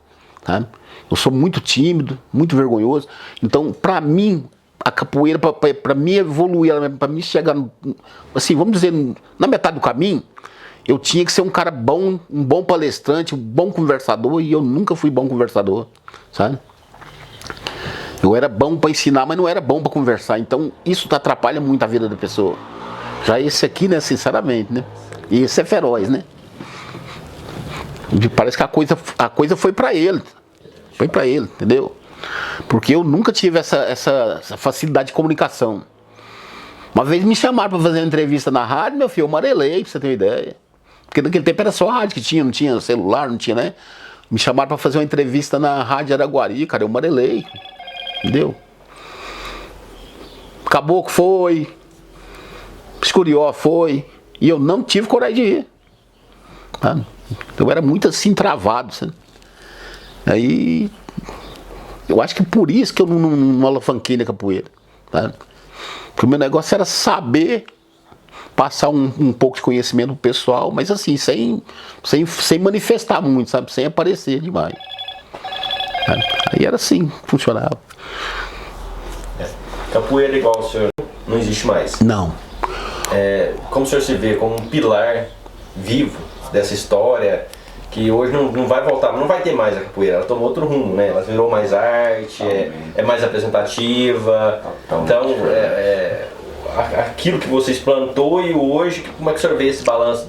sabe? Eu sou muito tímido, muito vergonhoso. Então, para mim, a capoeira, para mim evoluir, para mim chegar, assim, vamos dizer, na metade do caminho, eu tinha que ser um cara bom, um bom palestrante, um bom conversador, e eu nunca fui bom conversador, sabe? Eu era bom para ensinar, mas não era bom para conversar, então isso atrapalha muito a vida da pessoa. Já esse aqui, né, sinceramente, né? E esse é feroz, né? Parece que a coisa foi para ele. Foi para ele, entendeu? Porque eu nunca tive essa facilidade de comunicação. Uma vez me chamaram para fazer uma entrevista na rádio, meu filho, eu amarelei, pra você ter uma ideia. Porque naquele tempo era só a rádio que tinha, não tinha celular, não tinha, né? Me chamaram para fazer uma entrevista na rádio Araguari, cara, eu amarelei. Entendeu? Caboclo foi, Escurió foi, e eu não tive coragem de ir. Tá? Eu era muito assim, travado, sabe? Aí, eu acho que por isso que eu não alavanquei na capoeira, tá? Porque o meu negócio era saber passar um pouco de conhecimento pro pessoal, mas assim, sem manifestar muito, sabe? Sem aparecer demais. Tá? Aí era assim, funcionava. Capoeira igual o senhor não existe mais. Não. Como o senhor se vê como um pilar vivo dessa história, que hoje não vai voltar, não vai ter mais a capoeira, ela tomou outro rumo, né? Ela virou mais arte, é mais apresentativa. Então, aquilo que vocês plantou e hoje, como é que o senhor vê esse balanço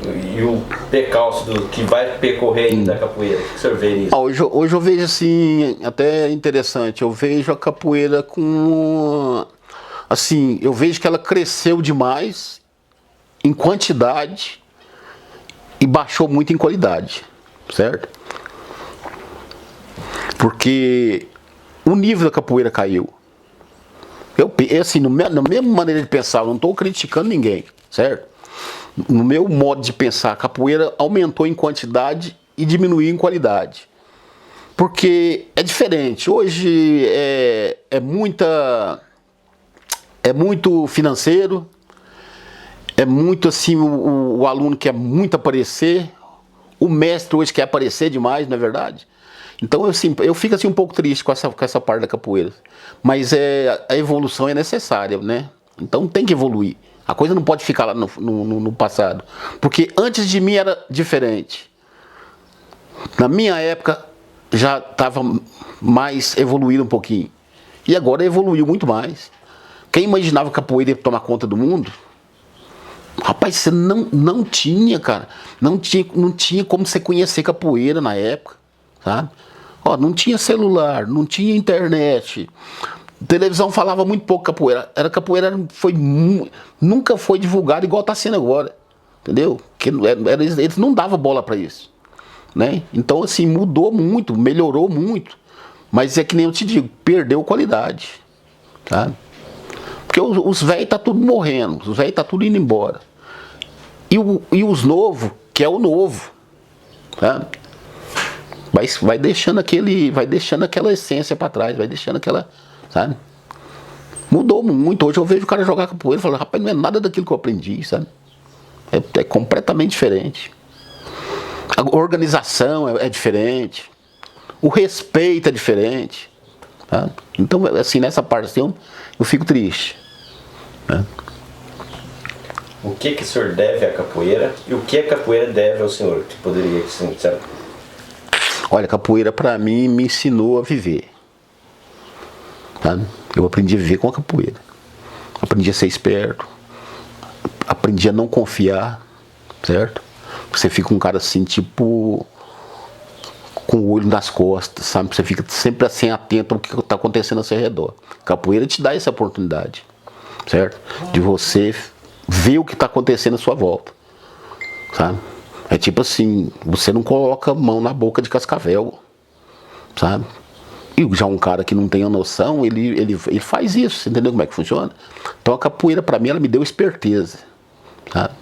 e o percalço que vai percorrer ainda a capoeira? O que o senhor vê nisso? Hoje eu vejo assim, até interessante, eu vejo a capoeira com... Assim, eu vejo que ela cresceu demais em quantidade e baixou muito em qualidade, certo? Porque o nível da capoeira caiu. Assim, na mesma maneira de pensar, eu não estou criticando ninguém, certo? No meu modo de pensar, a capoeira aumentou em quantidade e diminuiu em qualidade. Porque é diferente. Hoje é muito financeiro, é muito assim, o aluno quer muito aparecer, o mestre hoje quer aparecer demais, não é verdade? Então eu fico assim um pouco triste com essa parte da capoeira. Mas a evolução é necessária, né? Então tem que evoluir. A coisa não pode ficar lá no passado. Porque antes de mim era diferente. Na minha época já estava mais evoluído um pouquinho. E agora evoluiu muito mais. Quem imaginava que a capoeira ia tomar conta do mundo? Rapaz, você não tinha, cara. Não tinha como você conhecer capoeira na época, sabe? Ó, não tinha celular, não tinha internet. Televisão falava muito pouco capoeira. Capoeira nunca foi divulgada igual está sendo agora. Entendeu? Eles não davam bola para isso. Né? Então, assim, mudou muito, melhorou muito. Mas é que nem eu te digo, perdeu qualidade. Tá? Porque os velhos tá tudo morrendo, os velhos tá tudo indo embora. E os novos, que é o novo. Tá? Vai deixando aquela essência para trás, vai deixando aquela, sabe? Mudou muito. Hoje eu vejo o cara jogar capoeira e falo, rapaz, não é nada daquilo que eu aprendi, sabe? É completamente diferente. A organização é diferente. O respeito é diferente. Tá? Então, assim, nessa parte assim, eu fico triste. Né? O que o senhor deve à capoeira e o que a capoeira deve ao senhor? Que poderia, assim, sabe? Olha, a capoeira pra mim me ensinou a viver. Tá? Eu aprendi a viver com a capoeira. Aprendi a ser esperto. Aprendi a não confiar, certo? Você fica um cara assim, tipo, com o olho nas costas, sabe? Você fica sempre assim atento ao que está acontecendo ao seu redor. Capoeira te dá essa oportunidade, certo? De você ver o que está acontecendo à sua volta, sabe? É tipo assim, você não coloca a mão na boca de cascavel, sabe? E já um cara que não tem a noção, ele faz isso, você entendeu como é que funciona? Então a capoeira pra mim, ela me deu esperteza, sabe?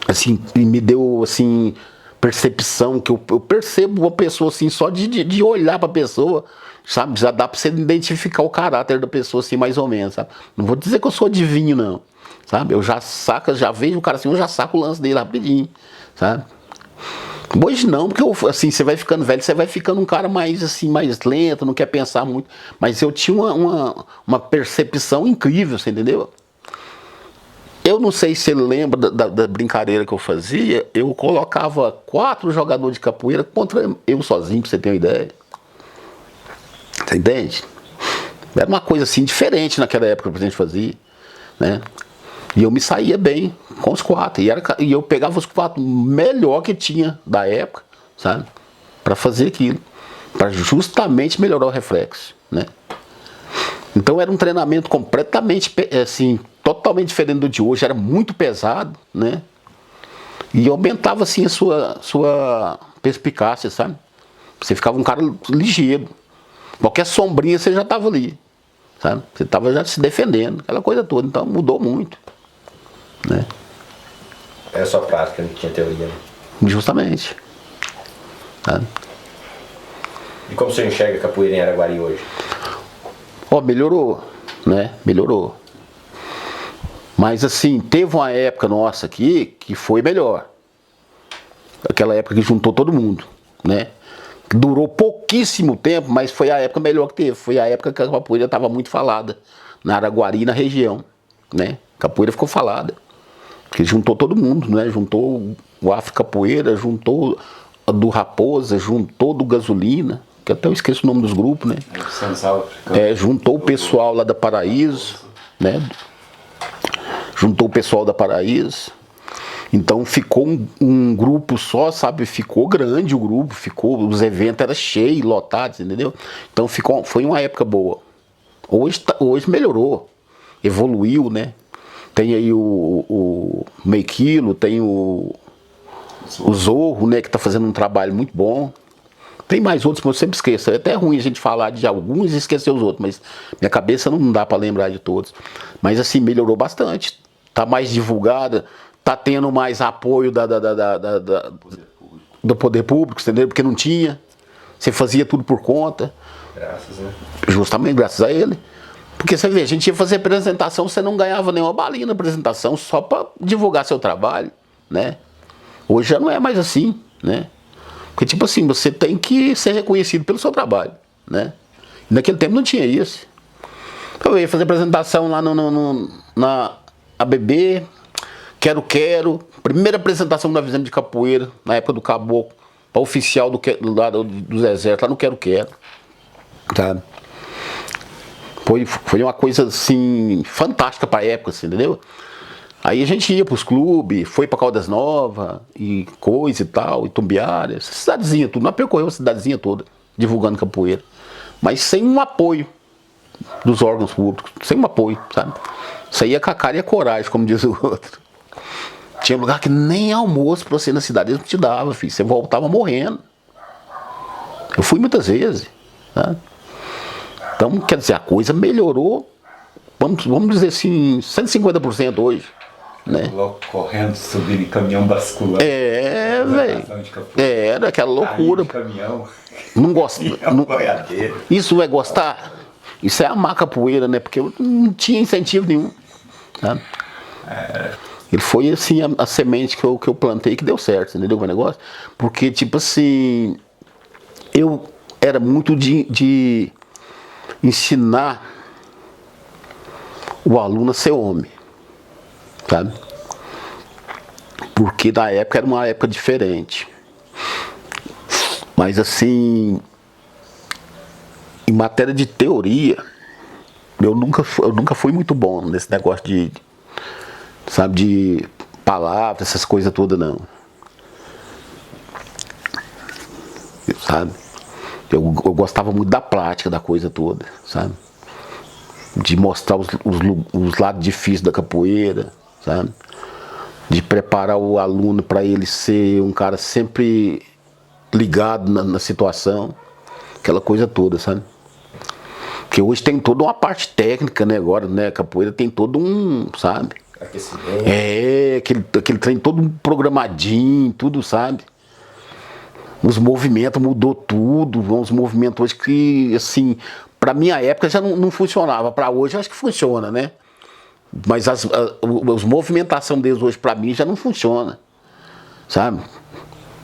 Assim, me deu assim, percepção, que eu percebo uma pessoa assim, só de olhar pra pessoa, sabe? Já dá pra você identificar o caráter da pessoa assim, mais ou menos, sabe? Não vou dizer que eu sou adivinho, não, sabe? Eu já vejo o cara assim, eu já saco o lance dele rapidinho, sabe? Hoje não, porque assim, você vai ficando velho, você vai ficando um cara mais assim, mais lento, não quer pensar muito. Mas eu tinha uma percepção incrível, você entendeu? Eu não sei se você lembra da brincadeira que eu fazia, eu colocava 4 jogadores de capoeira contra eu sozinho, pra você ter uma ideia. Você entende? Era uma coisa assim diferente naquela época que a gente fazia, né? E eu me saía bem com os 4. E eu pegava os 4 melhor que tinha da época, sabe? Para fazer aquilo. Para justamente melhorar o reflexo, né? Então era um treinamento completamente, assim, totalmente diferente do de hoje. Era muito pesado, né? E aumentava, assim, a sua perspicácia, sabe? Você ficava um cara ligeiro. Qualquer sombrinha você já estava ali, sabe? Você estava já se defendendo, aquela coisa toda. Então mudou muito. Né? Era só prática, não tinha teoria. Né? Justamente. Tá? E como você enxerga a capoeira em Araguari hoje? Ó, melhorou, né? Melhorou. Mas assim, teve uma época nossa aqui que foi melhor. Aquela época que juntou todo mundo, né? Durou pouquíssimo tempo, mas foi a época melhor que teve. Foi a época que a capoeira estava muito falada na Araguari e na região, né? A capoeira ficou falada. Porque juntou todo mundo, né? Juntou o África Capoeira, juntou do Raposa, juntou do Gasolina, que até eu esqueço o nome dos grupos, né? Juntou o pessoal lá da Paraíso, né? Juntou o pessoal da Paraíso. Então ficou um grupo só, sabe? Ficou grande o grupo, os eventos eram cheios, lotados, entendeu? Então foi uma época boa. Hoje melhorou, evoluiu, né? Tem aí o Meio Quilo, tem o Zorro, né, que está fazendo um trabalho muito bom. Tem mais outros, mas eu sempre esqueço. É até ruim a gente falar de alguns e esquecer os outros, mas minha cabeça não dá para lembrar de todos. Mas assim, melhorou bastante. Tá mais divulgada, tá tendo mais apoio do poder público, entendeu? Porque não tinha. Você fazia tudo por conta. Graças, né? Justamente graças a ele. Porque você vê, a gente ia fazer apresentação, você não ganhava nenhuma balinha na apresentação, só para divulgar seu trabalho, né? Hoje já não é mais assim, né? Porque tipo assim, você tem que ser reconhecido pelo seu trabalho, né? E naquele tempo não tinha isso. Então eu ia fazer apresentação lá na ABB, Quero. Primeira apresentação que nós fizemos de capoeira, na época do Caboclo, para oficial dos exércitos, lá no Quero. Tá? Foi uma coisa assim fantástica para a época, assim, entendeu? Aí a gente ia para os clubes, foi para Caldas Novas e coisa e tal, e Tumbiara, essa cidadezinha tudo, nós percorreu a cidadezinha toda divulgando capoeira, mas sem um apoio dos órgãos públicos, sem um apoio, sabe? Isso aí é com a cara e a coragem, como diz o outro. Tinha lugar que nem almoço para você na cidade eles não te dava, filho, você voltava morrendo. Eu fui muitas vezes, tá? Então, quer dizer, a coisa melhorou, vamos dizer assim, 150% hoje, né? Logo correndo, subindo em caminhão basculando. Velho. Era aquela loucura. Caminhão. Não gosta. Isso é gostar? Isso é amar capoeira, né? Porque eu não tinha incentivo nenhum. Tá? Ele foi assim a semente que eu plantei que deu certo, entendeu o negócio? Porque, tipo assim, eu era muito de ensinar o aluno a ser homem, sabe? Porque na época era uma época diferente. Mas assim, em matéria de teoria, eu nunca fui muito bom nesse negócio de, sabe, de palavras, essas coisas todas não. Sabe? Eu gostava muito da prática da coisa toda, sabe? De mostrar os lados difíceis da capoeira, sabe? De preparar o aluno para ele ser um cara sempre ligado na situação, aquela coisa toda, sabe? Porque hoje tem toda uma parte técnica, né? Agora, né? A capoeira tem todo um, sabe? Aquecimento. Aquele trem todo programadinho, tudo, sabe? Os movimentos mudou tudo, uns movimentos hoje que, assim, pra minha época já não funcionava, pra hoje eu acho que funciona, né? Mas as movimentação deles hoje pra mim já não funciona, sabe?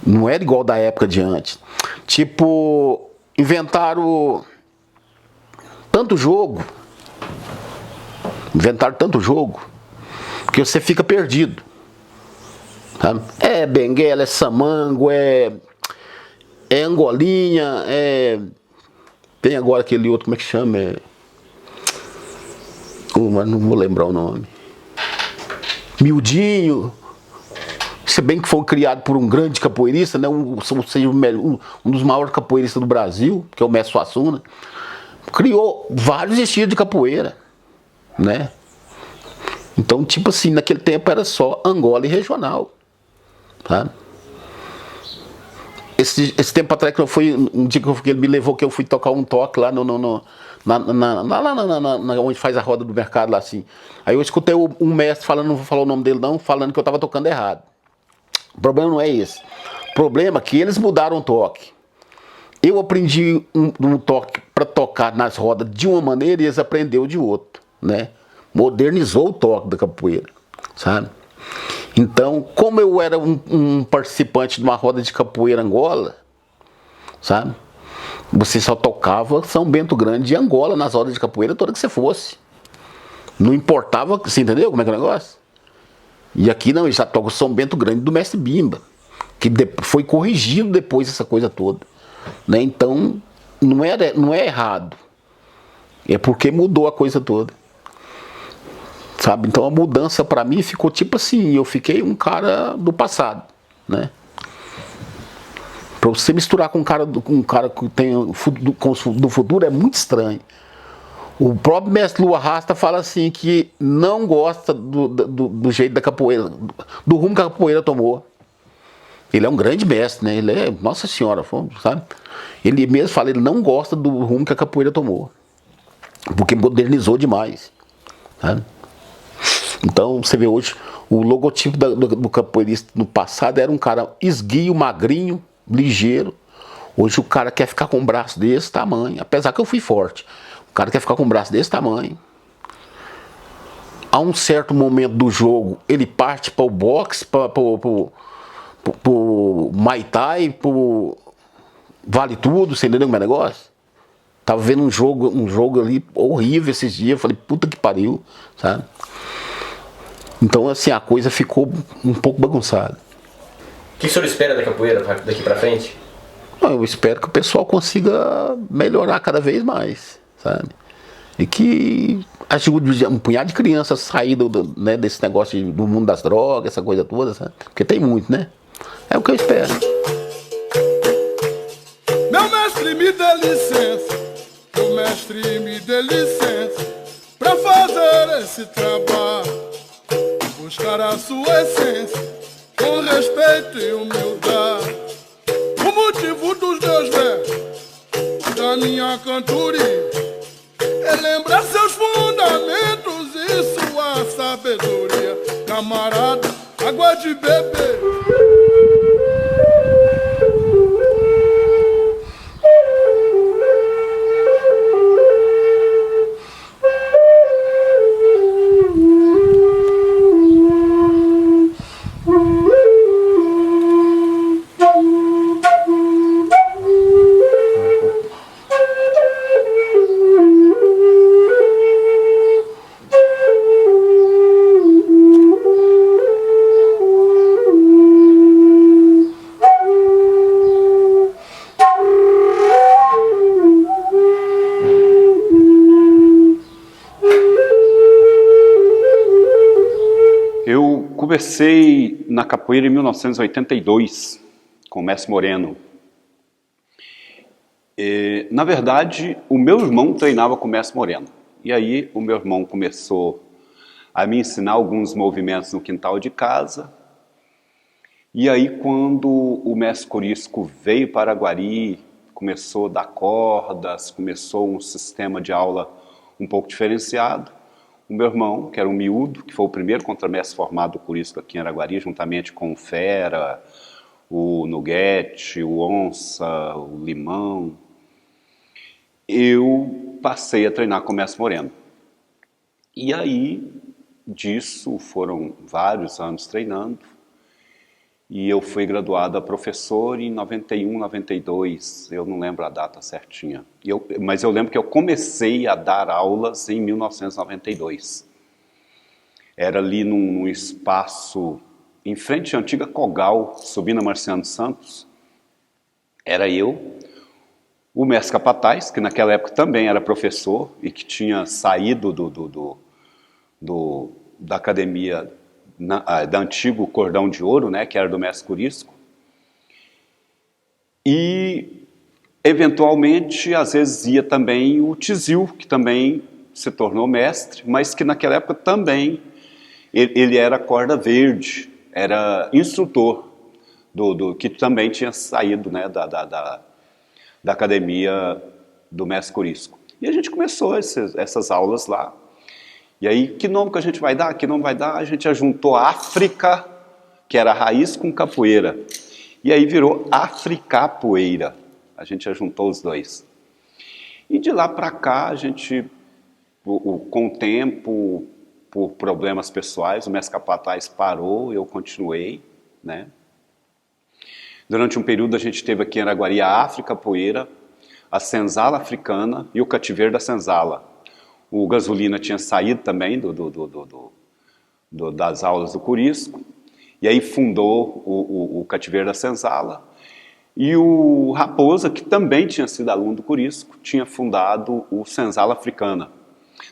Não era igual da época de antes. Tipo, inventaram tanto jogo, que você fica perdido, sabe? É benguela, é samango, é angolinha, tem agora aquele outro, como é que chama? Mas não vou lembrar o nome. Miudinho. Se bem que foi criado por um grande capoeirista, né? Um dos maiores capoeiristas do Brasil, que é o Mestre Suassuna. Criou vários estilos de capoeira, né? Então, tipo assim, naquele tempo era só Angola e regional, tá? Esse tempo atrás, que eu fui, um dia que ele me levou, que eu fui tocar um toque lá onde faz a roda do mercado lá assim. Aí eu escutei um mestre falando, não vou falar o nome dele não, falando que eu tava tocando errado. O problema não é esse. O problema é que eles mudaram o toque. Eu aprendi um toque para tocar nas rodas de uma maneira e eles aprenderam de outra, né? Modernizou o toque da capoeira, sabe? Então, como eu era um participante de uma roda de capoeira Angola, sabe? Você só tocava São Bento Grande e Angola nas rodas de capoeira toda que você fosse. Não importava, você entendeu como é que é o negócio? E aqui não, já toca o São Bento Grande do Mestre Bimba, que foi corrigido depois essa coisa toda, né? Então, não é errado. É porque mudou a coisa toda. Sabe? Então a mudança pra mim ficou tipo assim, eu fiquei um cara do passado, né? Pra você misturar com um cara que tem do futuro é muito estranho. O próprio mestre Lua Rasta fala assim que não gosta do jeito da capoeira, do rumo que a capoeira tomou. Ele é um grande mestre, né? Ele é, nossa senhora, sabe? Ele mesmo fala, ele não gosta do rumo que a capoeira tomou. Porque modernizou demais, sabe? Então, você vê hoje, o logotipo do capoeirista no passado era um cara esguio, magrinho, ligeiro. Hoje o cara quer ficar com um braço desse tamanho, apesar que eu fui forte. O cara quer ficar com um braço desse tamanho. A um certo momento do jogo, ele parte para o boxe, para o Muay Thai, pro Vale Tudo, você entendeu como é o negócio? Tava vendo um jogo ali horrível esses dias, eu falei, puta que pariu, sabe? Então, assim, a coisa ficou um pouco bagunçada. O que o senhor espera da capoeira daqui pra frente? Eu espero que o pessoal consiga melhorar cada vez mais, sabe? E que ajude um punhado de crianças a sair né, desse negócio do mundo das drogas, essa coisa toda, sabe? Porque tem muito, né? É o que eu espero. Meu mestre, me dê licença. Meu mestre, me dê licença pra fazer esse trabalho. Buscar a sua essência com respeito e humildade. O motivo dos meus versos, da minha cantoria, é lembrar seus fundamentos e sua sabedoria. Camarada, água de beber. Comecei na capoeira em 1982, com o mestre Moreno. Na verdade, o meu irmão treinava com o mestre Moreno. E aí o meu irmão começou a me ensinar alguns movimentos no quintal de casa. E aí quando o mestre Corisco veio para Araguari, começou a dar cordas, começou um sistema de aula um pouco diferenciado. O meu irmão, que era um miúdo, que foi o primeiro contramestre formado por isso aqui em Araguari, juntamente com o Fera, o Nuguete, o Onça, o Limão, eu passei a treinar com o mestre Moreno. E aí, disso, foram vários anos treinando, e eu fui graduado a professor em 91, 92, eu não lembro a data certinha. Mas eu lembro que eu comecei a dar aulas em 1992. Era ali num espaço em frente à antiga Cogal, subindo a Marciano Santos. Era eu, o mestre Capataz, que naquela época também era professor e que tinha saído da academia da antigo Cordão de Ouro, né, que era do mestre Corisco. E, eventualmente, às vezes ia também o Tizil, que também se tornou mestre, mas que naquela época também ele era corda verde, era instrutor, que também tinha saído, né, da academia do mestre Corisco. E a gente começou essas aulas lá. E aí, que nome que a gente vai dar? Que nome vai dar? A gente ajuntou África, que era raiz, com capoeira. E aí virou Africapoeira. A gente ajuntou os dois. E de lá para cá, a gente, com o tempo, por problemas pessoais, o mestre Capataz parou, eu continuei, né? Durante um período, a gente teve aqui em Araguari a Africapoeira, a Senzala Africana e o Cativeiro da Senzala. O Gasolina tinha saído também das aulas do Corisco, e aí fundou o Cativeiro da Senzala, e o Raposa, que também tinha sido aluno do Corisco, tinha fundado o Senzala Africana.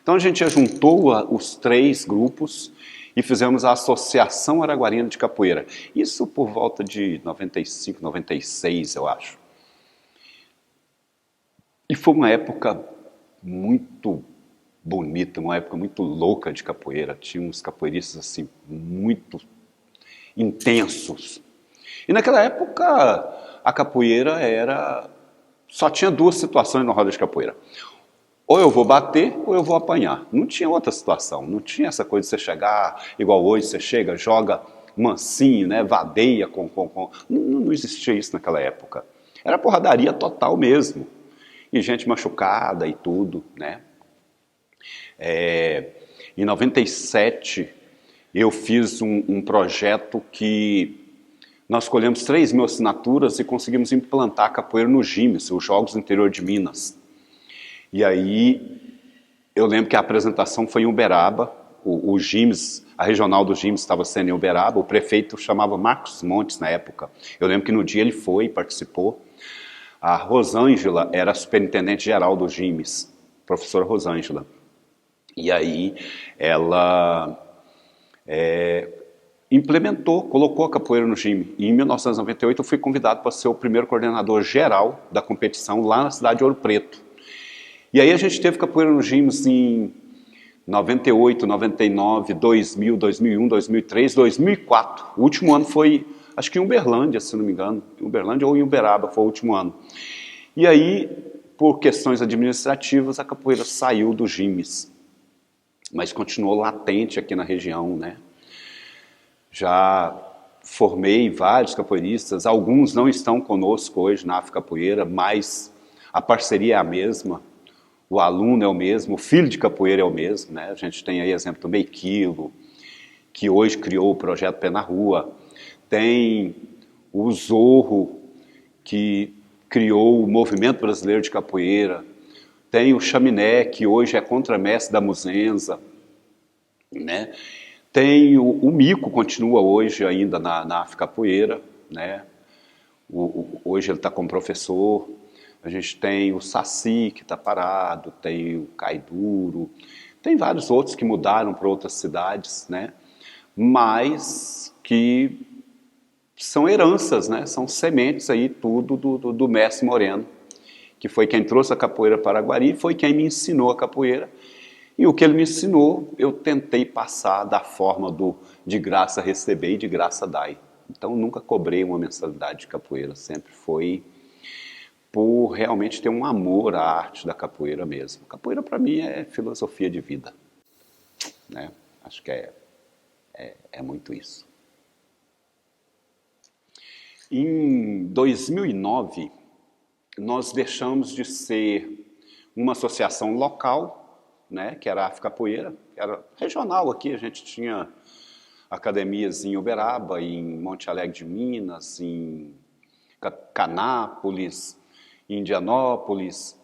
Então a gente juntou os três grupos e fizemos a Associação Araguarina de Capoeira. Isso por volta de 95, 96, eu acho. E foi uma época muito bonita, uma época muito louca de capoeira. Tinha uns capoeiristas assim muito intensos. E naquela época a capoeira só tinha duas situações na roda de capoeira. Ou eu vou bater ou eu vou apanhar. Não tinha outra situação, não tinha essa coisa de você chegar, igual hoje você chega, joga mansinho, né, vadeia Não existia isso naquela época. Era porradaria total mesmo. E gente machucada e tudo, né? Em 97 eu fiz um projeto que nós escolhemos 3.000 assinaturas e conseguimos implantar a capoeira no GIMES, os Jogos do Interior de Minas. E aí eu lembro que a apresentação foi em Uberaba, o GIMES, a regional do GIMES estava sendo em Uberaba, o prefeito chamava Marcos Montes na época. Eu lembro que no dia ele foi e participou. A Rosângela era a superintendente geral do GIMES, professora Rosângela. E aí ela implementou, colocou a capoeira no GIME. E em 1998 eu fui convidado para ser o primeiro coordenador geral da competição lá na cidade de Ouro Preto. E aí a gente teve capoeira no GIMES em 98, 99, 2000, 2001, 2003, 2004. O último ano foi, acho que em Uberlândia, se não me engano. Em Uberlândia ou em Uberaba foi o último ano. E aí, por questões administrativas, a capoeira saiu do GIMES. Mas continuou latente aqui na região, né? Já formei vários capoeiristas, alguns não estão conosco hoje na África Capoeira, mas a parceria é a mesma, o aluno é o mesmo, o filho de capoeira é o mesmo, né? A gente tem aí exemplo do Meiquilo, que hoje criou o projeto Pé na Rua, tem o Zorro, que criou o Movimento Brasileiro de Capoeira, tem o Chaminé, que hoje é contramestre da Muzenza, né? Tem o Mico, continua hoje ainda na África Capoeira, né? Hoje ele está como professor. A gente tem o Saci, que está parado, tem o Caiduro, tem vários outros que mudaram para outras cidades, né? Mas que são heranças, né? São sementes aí tudo do mestre Moreno, que foi quem trouxe a capoeira para Araguari, foi quem me ensinou a capoeira. E o que ele me ensinou, eu tentei passar da forma de graça receber e de graça dar. Então, nunca cobrei uma mensalidade de capoeira, sempre foi por realmente ter um amor à arte da capoeira mesmo. Capoeira, para mim, é filosofia de vida, né? Acho que é muito isso. Em 2009, nós deixamos de ser uma associação local, né, que era a África Capoeira, que era regional aqui, a gente tinha academias em Uberaba, em Monte Alegre de Minas, em Canápolis, em Indianópolis.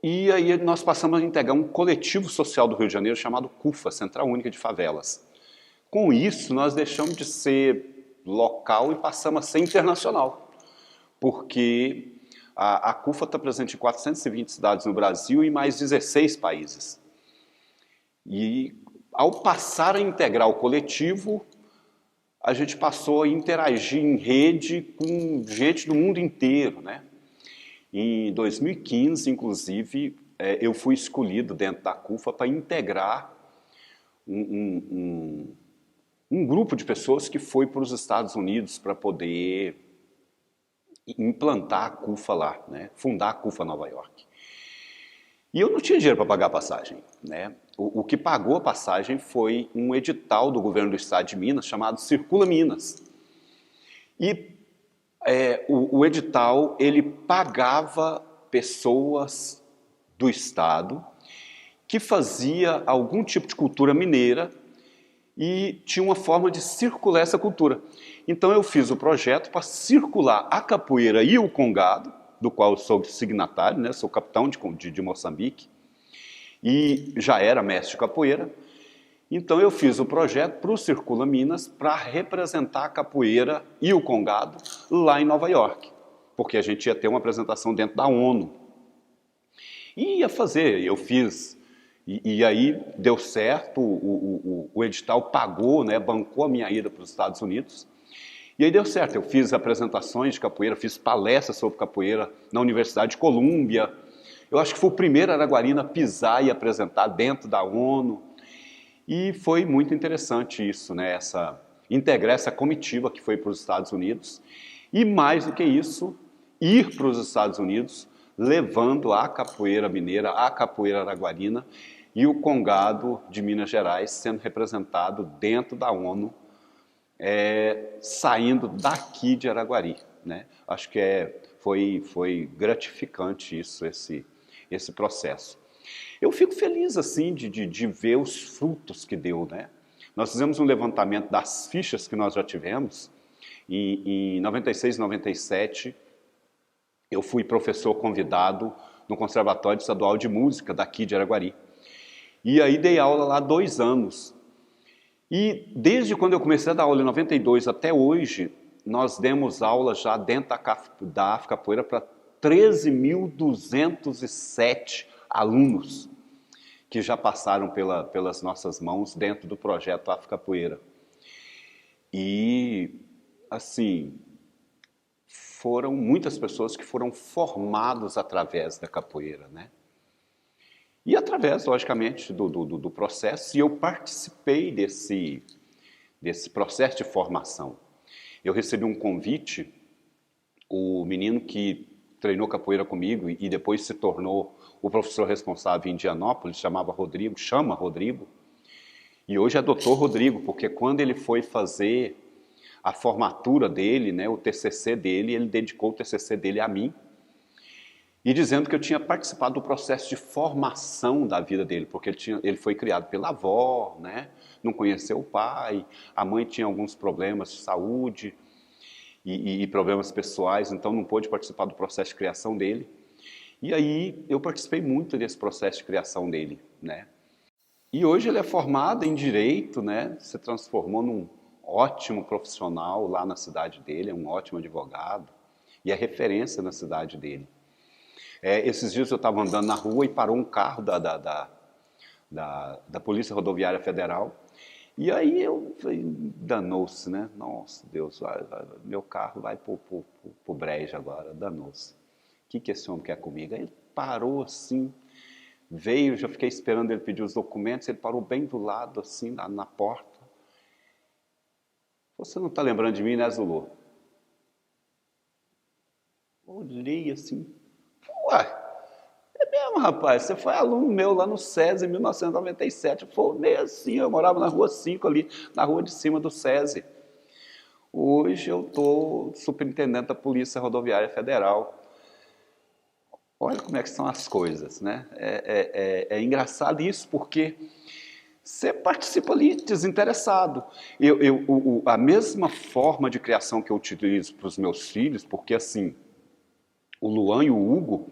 E aí nós passamos a integrar um coletivo social do Rio de Janeiro chamado CUFA, Central Única de Favelas. Com isso, nós deixamos de ser local e passamos a ser internacional, porque a CUFA está presente em 420 cidades no Brasil e mais 16 países. E ao passar a integrar o coletivo, a gente passou a interagir em rede com gente do mundo inteiro, né? Em 2015, inclusive, eu fui escolhido dentro da CUFA para integrar um grupo de pessoas que foi para os Estados Unidos para poder implantar a CUFA lá, né? Fundar a CUFA Nova York. E eu não tinha dinheiro para pagar a passagem, né? O que pagou a passagem foi um edital do governo do estado de Minas chamado Circula Minas. E o edital, ele pagava pessoas do estado que fazia algum tipo de cultura mineira e tinha uma forma de circular essa cultura. Então eu fiz o projeto para circular a capoeira e o congado, do qual eu sou signatário, né? Sou capitão de Moçambique, e já era mestre de capoeira. Então eu fiz o projeto para o Circula Minas para representar a capoeira e o congado lá em Nova York, porque a gente ia ter uma apresentação dentro da ONU. E ia fazer, eu fiz, e aí deu certo, o edital pagou, né, bancou a minha ida para os Estados Unidos. E aí deu certo, eu fiz apresentações de capoeira, fiz palestras sobre capoeira na Universidade de Colômbia. Eu acho que fui o primeiro araguarino a pisar e apresentar dentro da ONU. E foi muito interessante isso, né? integrar essa comitiva que foi para os Estados Unidos e, mais do que isso, ir para os Estados Unidos levando a capoeira mineira, a capoeira araguarina e o Congado de Minas Gerais sendo representado dentro da ONU, saindo daqui de Araguari, né? Acho que foi gratificante isso, esse processo. Eu fico feliz assim de ver os frutos que deu, né? Nós fizemos um levantamento das fichas que nós já tivemos. Em 96, 97, eu fui professor convidado no Conservatório Estadual de Música daqui de Araguari. E aí dei aula lá 2 anos. E desde quando eu comecei a dar aula em 92 até hoje, nós demos aula já dentro da Afcapoeira para 13.207 alunos que já passaram pelas nossas mãos dentro do projeto Afcapoeira. E, assim, foram muitas pessoas que foram formadas através da capoeira, né? E através, logicamente, do processo, e eu participei desse processo de formação. Eu recebi um convite, o menino que treinou capoeira comigo e depois se tornou o professor responsável em Indianópolis, chama Rodrigo, e hoje é Dr. Rodrigo, porque quando ele foi fazer a formatura dele, né, o TCC dele, ele dedicou o TCC dele a mim, e dizendo que eu tinha participado do processo de formação da vida dele, porque ele foi criado pela avó, né? Não conheceu o pai, a mãe tinha alguns problemas de saúde e problemas pessoais, então não pôde participar do processo de criação dele. E aí eu participei muito desse processo de criação dele, né? E hoje ele é formado em Direito, né? Se transformou num ótimo profissional lá na cidade dele, é um ótimo advogado e é referência na cidade dele. Esses dias eu estava andando na rua e parou um carro da Polícia Rodoviária Federal. E aí eu falei, danou-se, né? Nossa, Deus, meu carro vai pro brejo agora, danou-se. O que esse homem quer comigo? Aí ele parou assim, veio, já fiquei esperando ele pedir os documentos, ele parou bem do lado, assim, na porta. Você não está lembrando de mim, né, Zulu? Olhei assim, ué, é mesmo, rapaz, você foi aluno meu lá no SESI em 1997, foi meio assim, eu morava na rua 5 ali, na rua de cima do SESI. Hoje eu estou superintendente da Polícia Rodoviária Federal. Olha como é que são as coisas, né? É engraçado isso, porque você participa ali desinteressado. A mesma forma de criação que eu utilizo para os meus filhos, porque assim, o Luan e o Hugo,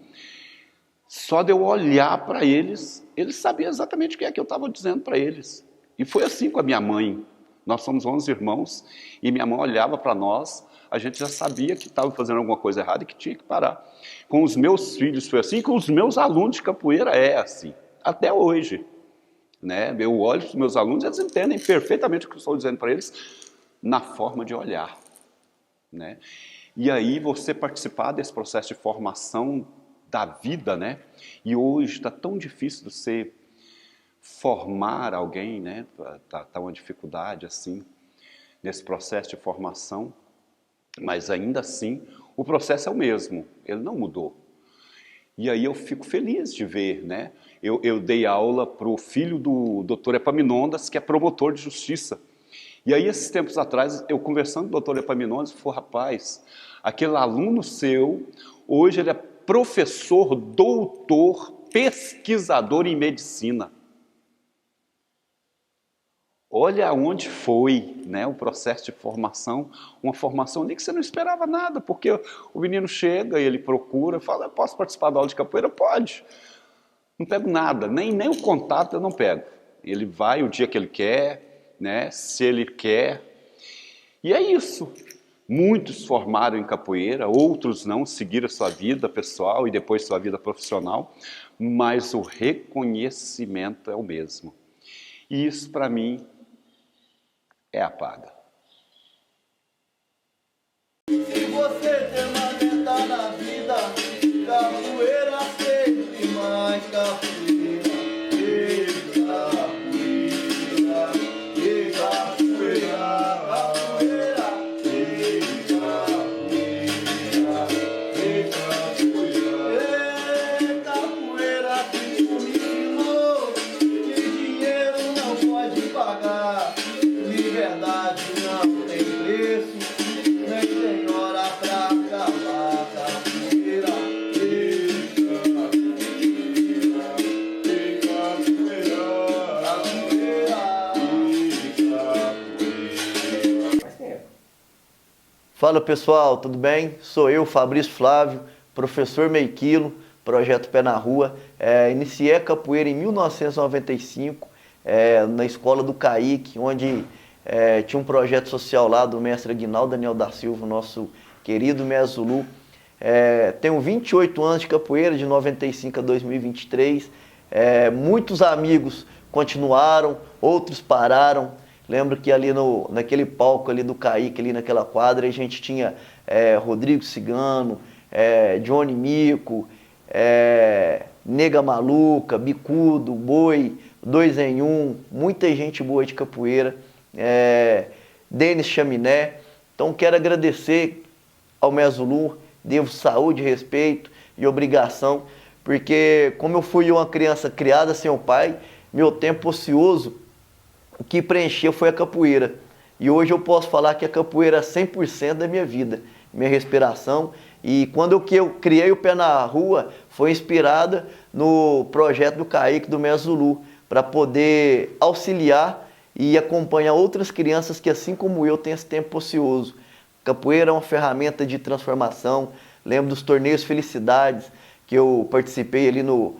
só de eu olhar para eles sabiam exatamente o que é que eu estava dizendo para eles. E foi assim com a minha mãe. Nós somos 11 irmãos e minha mãe olhava para nós, a gente já sabia que estava fazendo alguma coisa errada e que tinha que parar. Com os meus filhos foi assim, com os meus alunos de capoeira é assim, até hoje. Né? Eu olho para os meus alunos e eles entendem perfeitamente o que eu estou dizendo para eles na forma de olhar. Né? E aí você participar desse processo de formação da vida, né? E hoje está tão difícil de você formar alguém, né? Tá uma dificuldade assim nesse processo de formação, mas ainda assim o processo é o mesmo, ele não mudou. E aí eu fico feliz de ver, né? Eu dei aula para o filho do Dr. Epaminondas, que é promotor de justiça. E aí, esses tempos atrás, eu conversando com o Dr. Epaminondas, eu falei, rapaz, aquele aluno seu, hoje ele é professor, doutor, pesquisador em medicina. Olha onde foi, né, o processo de formação, uma formação ali que você não esperava nada, porque o menino chega e ele procura, fala, posso participar da aula de capoeira? Pode. Não pego nada, nem o contato eu não pego. Ele vai o dia que ele quer, né, se ele quer. E é isso. Muitos formaram em capoeira, outros não, seguiram a sua vida pessoal e depois sua vida profissional, mas o reconhecimento é o mesmo. E isso, para mim, é a paga. Se você permanecer na vida, capoeira sempre mais capoeira. E capoeira, e capoeira. pagar. Liberdade não tem preço, nem tem hora pra acabar. Capoeira, Fala pessoal, tudo bem? Sou eu, Fabrício Flávio, professor Meio Quilo, projeto Pé na Rua. Iniciei a capoeira em 1995, na escola do Caíque, onde tinha um projeto social lá do mestre Aguinaldo Daniel da Silva, nosso querido mestre Zulu. Tenho 28 anos de capoeira, de 95 a 2023. Muitos amigos continuaram, outros pararam. Lembro que ali naquele palco ali do Caíque, ali naquela quadra, a gente tinha Rodrigo Cigano, Johnny Mico, Nega Maluca, Bicudo, Boi, 2 em 1, muita gente boa de capoeira, Denis Chaminé. Então quero agradecer ao mestre Zulu, devo saúde, respeito e obrigação, porque como eu fui uma criança criada sem o pai, meu tempo ocioso, o que preencheu foi a capoeira. E hoje eu posso falar que a capoeira é 100% da minha vida, minha respiração. E quando eu criei o Pé na Rua, foi inspirada no projeto do Caíque, do mestre Zulu, para poder auxiliar e acompanhar outras crianças que, assim como eu, têm esse tempo ocioso. Capoeira é uma ferramenta de transformação. Lembro dos torneios Felicidades, que eu participei ali no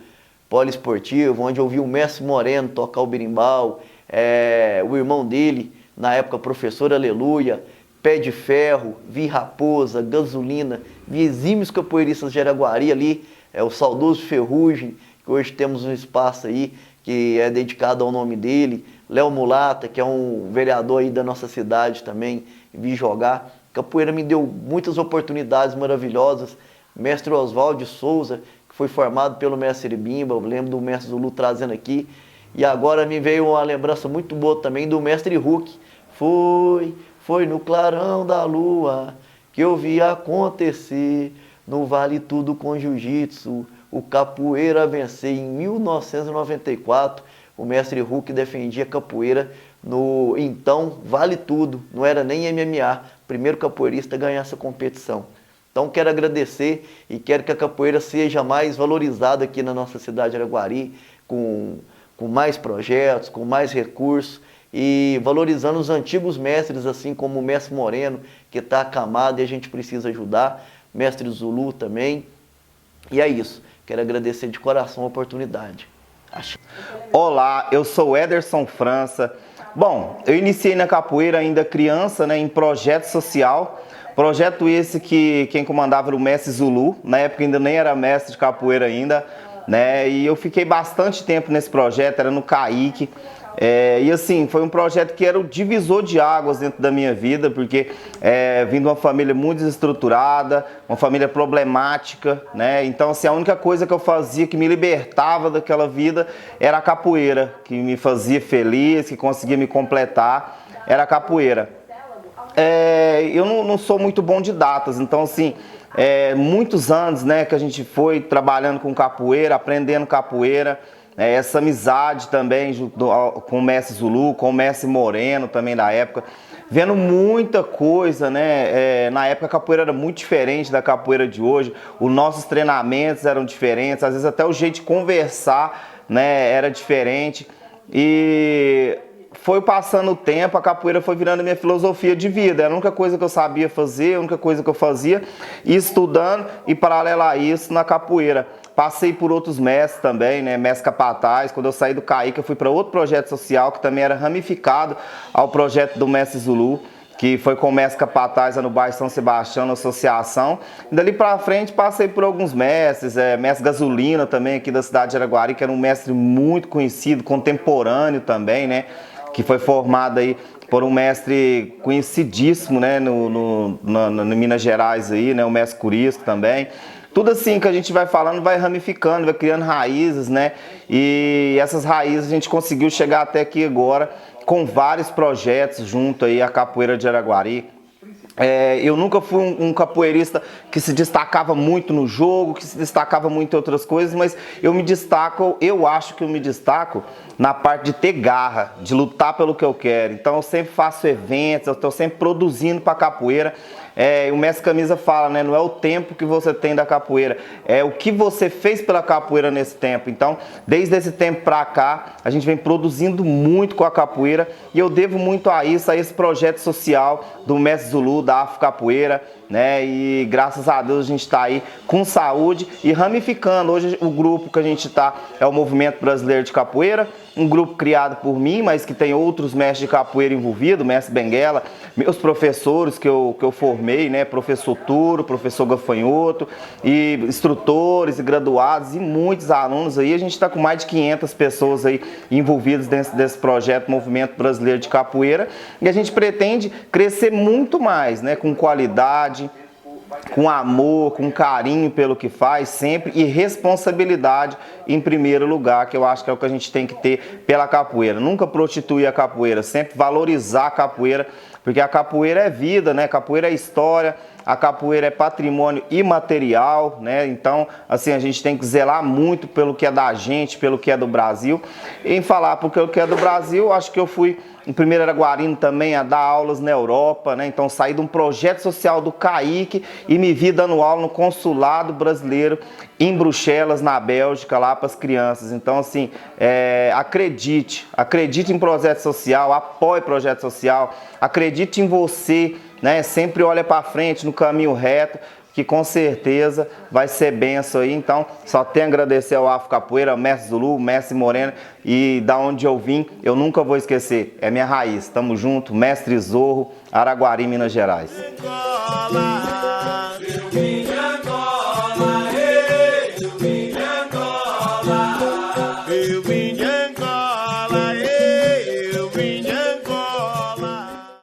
poliesportivo, onde eu vi o mestre Moreno tocar o berimbau, o irmão dele, na época professor Aleluia, Pé de Ferro, vi Raposa, Gasolina, vi exímios capoeiristas de Araguari ali, o saudoso Ferrugem, que hoje temos um espaço aí que é dedicado ao nome dele, Léo Mulata, que é um vereador aí da nossa cidade também, vi jogar. Capoeira me deu muitas oportunidades maravilhosas. Mestre Oswaldo de Souza, que foi formado pelo mestre Bimba, eu lembro do mestre Zulu trazendo aqui. E agora me veio uma lembrança muito boa também do mestre Hulk. Foi no clarão da lua que eu vi acontecer, no Vale Tudo com Jiu-Jitsu, o capoeira vencer. Em 1994, o mestre Hulk defendia capoeira no então Vale Tudo, não era nem MMA, primeiro capoeirista a ganhar essa competição. Então quero agradecer e quero que a capoeira seja mais valorizada aqui na nossa cidade de Araguari, com mais projetos, com mais recursos e valorizando os antigos mestres, assim como o mestre Moreno, que está acamado e a gente precisa ajudar, mestre Zulu também. E é isso, quero agradecer de coração a oportunidade. Olá, eu sou Ederson França. Bom, eu iniciei na capoeira ainda criança, né, em projeto social. Projeto esse que quem comandava era o mestre Zulu, na época ainda nem era mestre de capoeira ainda, né? E eu fiquei bastante tempo nesse projeto, era no Caíque. E assim, foi um projeto que era o divisor de águas dentro da minha vida, porque vim de uma família muito desestruturada, uma família problemática, né? Então assim, a única coisa que eu fazia que me libertava daquela vida era a capoeira, que me fazia feliz, que conseguia me completar, era a capoeira. Eu não sou muito bom de datas, então assim, muitos anos, né, que a gente foi trabalhando com capoeira, aprendendo capoeira, essa amizade também com o mestre Zulu, com o mestre Moreno também da época, vendo muita coisa, né? Na época a capoeira era muito diferente da capoeira de hoje, os nossos treinamentos eram diferentes, às vezes até o jeito de conversar, né, era diferente. E foi passando o tempo, a capoeira foi virando minha filosofia de vida. Era a única coisa que eu sabia fazer, a única coisa que eu fazia, estudando e paralelo a isso na capoeira. Passei por outros mestres também, né? Mestre Capataz. Quando eu saí do Caíque, eu fui para outro projeto social que também era ramificado ao projeto do mestre Zulu, que foi com o mestre Capataz no bairro São Sebastião, na associação. E dali para frente passei por alguns mestres, mestre Gasolina também aqui da cidade de Araguari, que era um mestre muito conhecido, contemporâneo também, né? Que foi formado aí por um mestre conhecidíssimo, né? No Minas Gerais aí, né? O mestre Curisco também. Tudo assim que a gente vai falando, vai ramificando, vai criando raízes, né? E essas raízes a gente conseguiu chegar até aqui agora com vários projetos junto aí à Capoeira de Araguari. Eu nunca fui um capoeirista que se destacava muito no jogo, que se destacava muito em outras coisas, mas eu acho que eu me destaco na parte de ter garra, de lutar pelo que eu quero. Então eu sempre faço eventos, eu estou sempre produzindo para capoeira. O mestre Camisa fala, né? Não é o tempo que você tem da capoeira, é o que você fez pela capoeira nesse tempo. Então, desde esse tempo para cá, a gente vem produzindo muito com a capoeira e eu devo muito a isso, a esse projeto social do mestre Zulu, da Afro Capoeira, né? E graças a Deus a gente está aí com saúde e ramificando. Hoje o grupo que a gente está é o Movimento Brasileiro de Capoeira, um grupo criado por mim, mas que tem outros mestres de capoeira envolvidos, mestre Benguela, meus professores que eu formei, né? Professor Turo, professor Gafanhoto, e instrutores e graduados e muitos alunos aí. A gente está com mais de 500 pessoas aí envolvidas desse projeto Movimento Brasileiro de Capoeira e a gente pretende crescer muito mais, né? Com qualidade, com amor, com carinho pelo que faz sempre e responsabilidade em primeiro lugar, que eu acho que é o que a gente tem que ter pela capoeira. Nunca prostituir a capoeira, sempre valorizar a capoeira, porque a capoeira é vida, né? A capoeira é história, a capoeira é patrimônio imaterial, né? Então, assim, a gente tem que zelar muito pelo que é da gente, pelo que é do Brasil. E em falar porque o que é do Brasil, acho que eu fui em primeiro Araguarino também a dar aulas na Europa, né? Então saí de um projeto social do CAIC e me vi dando aula no consulado brasileiro em Bruxelas, na Bélgica, lá para as crianças. Então, assim, acredite em projeto social, apoie projeto social, acredite em você, né? Sempre olha para frente, no caminho reto, que com certeza vai ser benção aí. Então, só tenho a agradecer ao Afro Capoeira, ao mestre Zulu, mestre Moreno, e da onde eu vim, eu nunca vou esquecer, é minha raiz. Tamo junto, mestre Zorro, Araguari, Minas Gerais.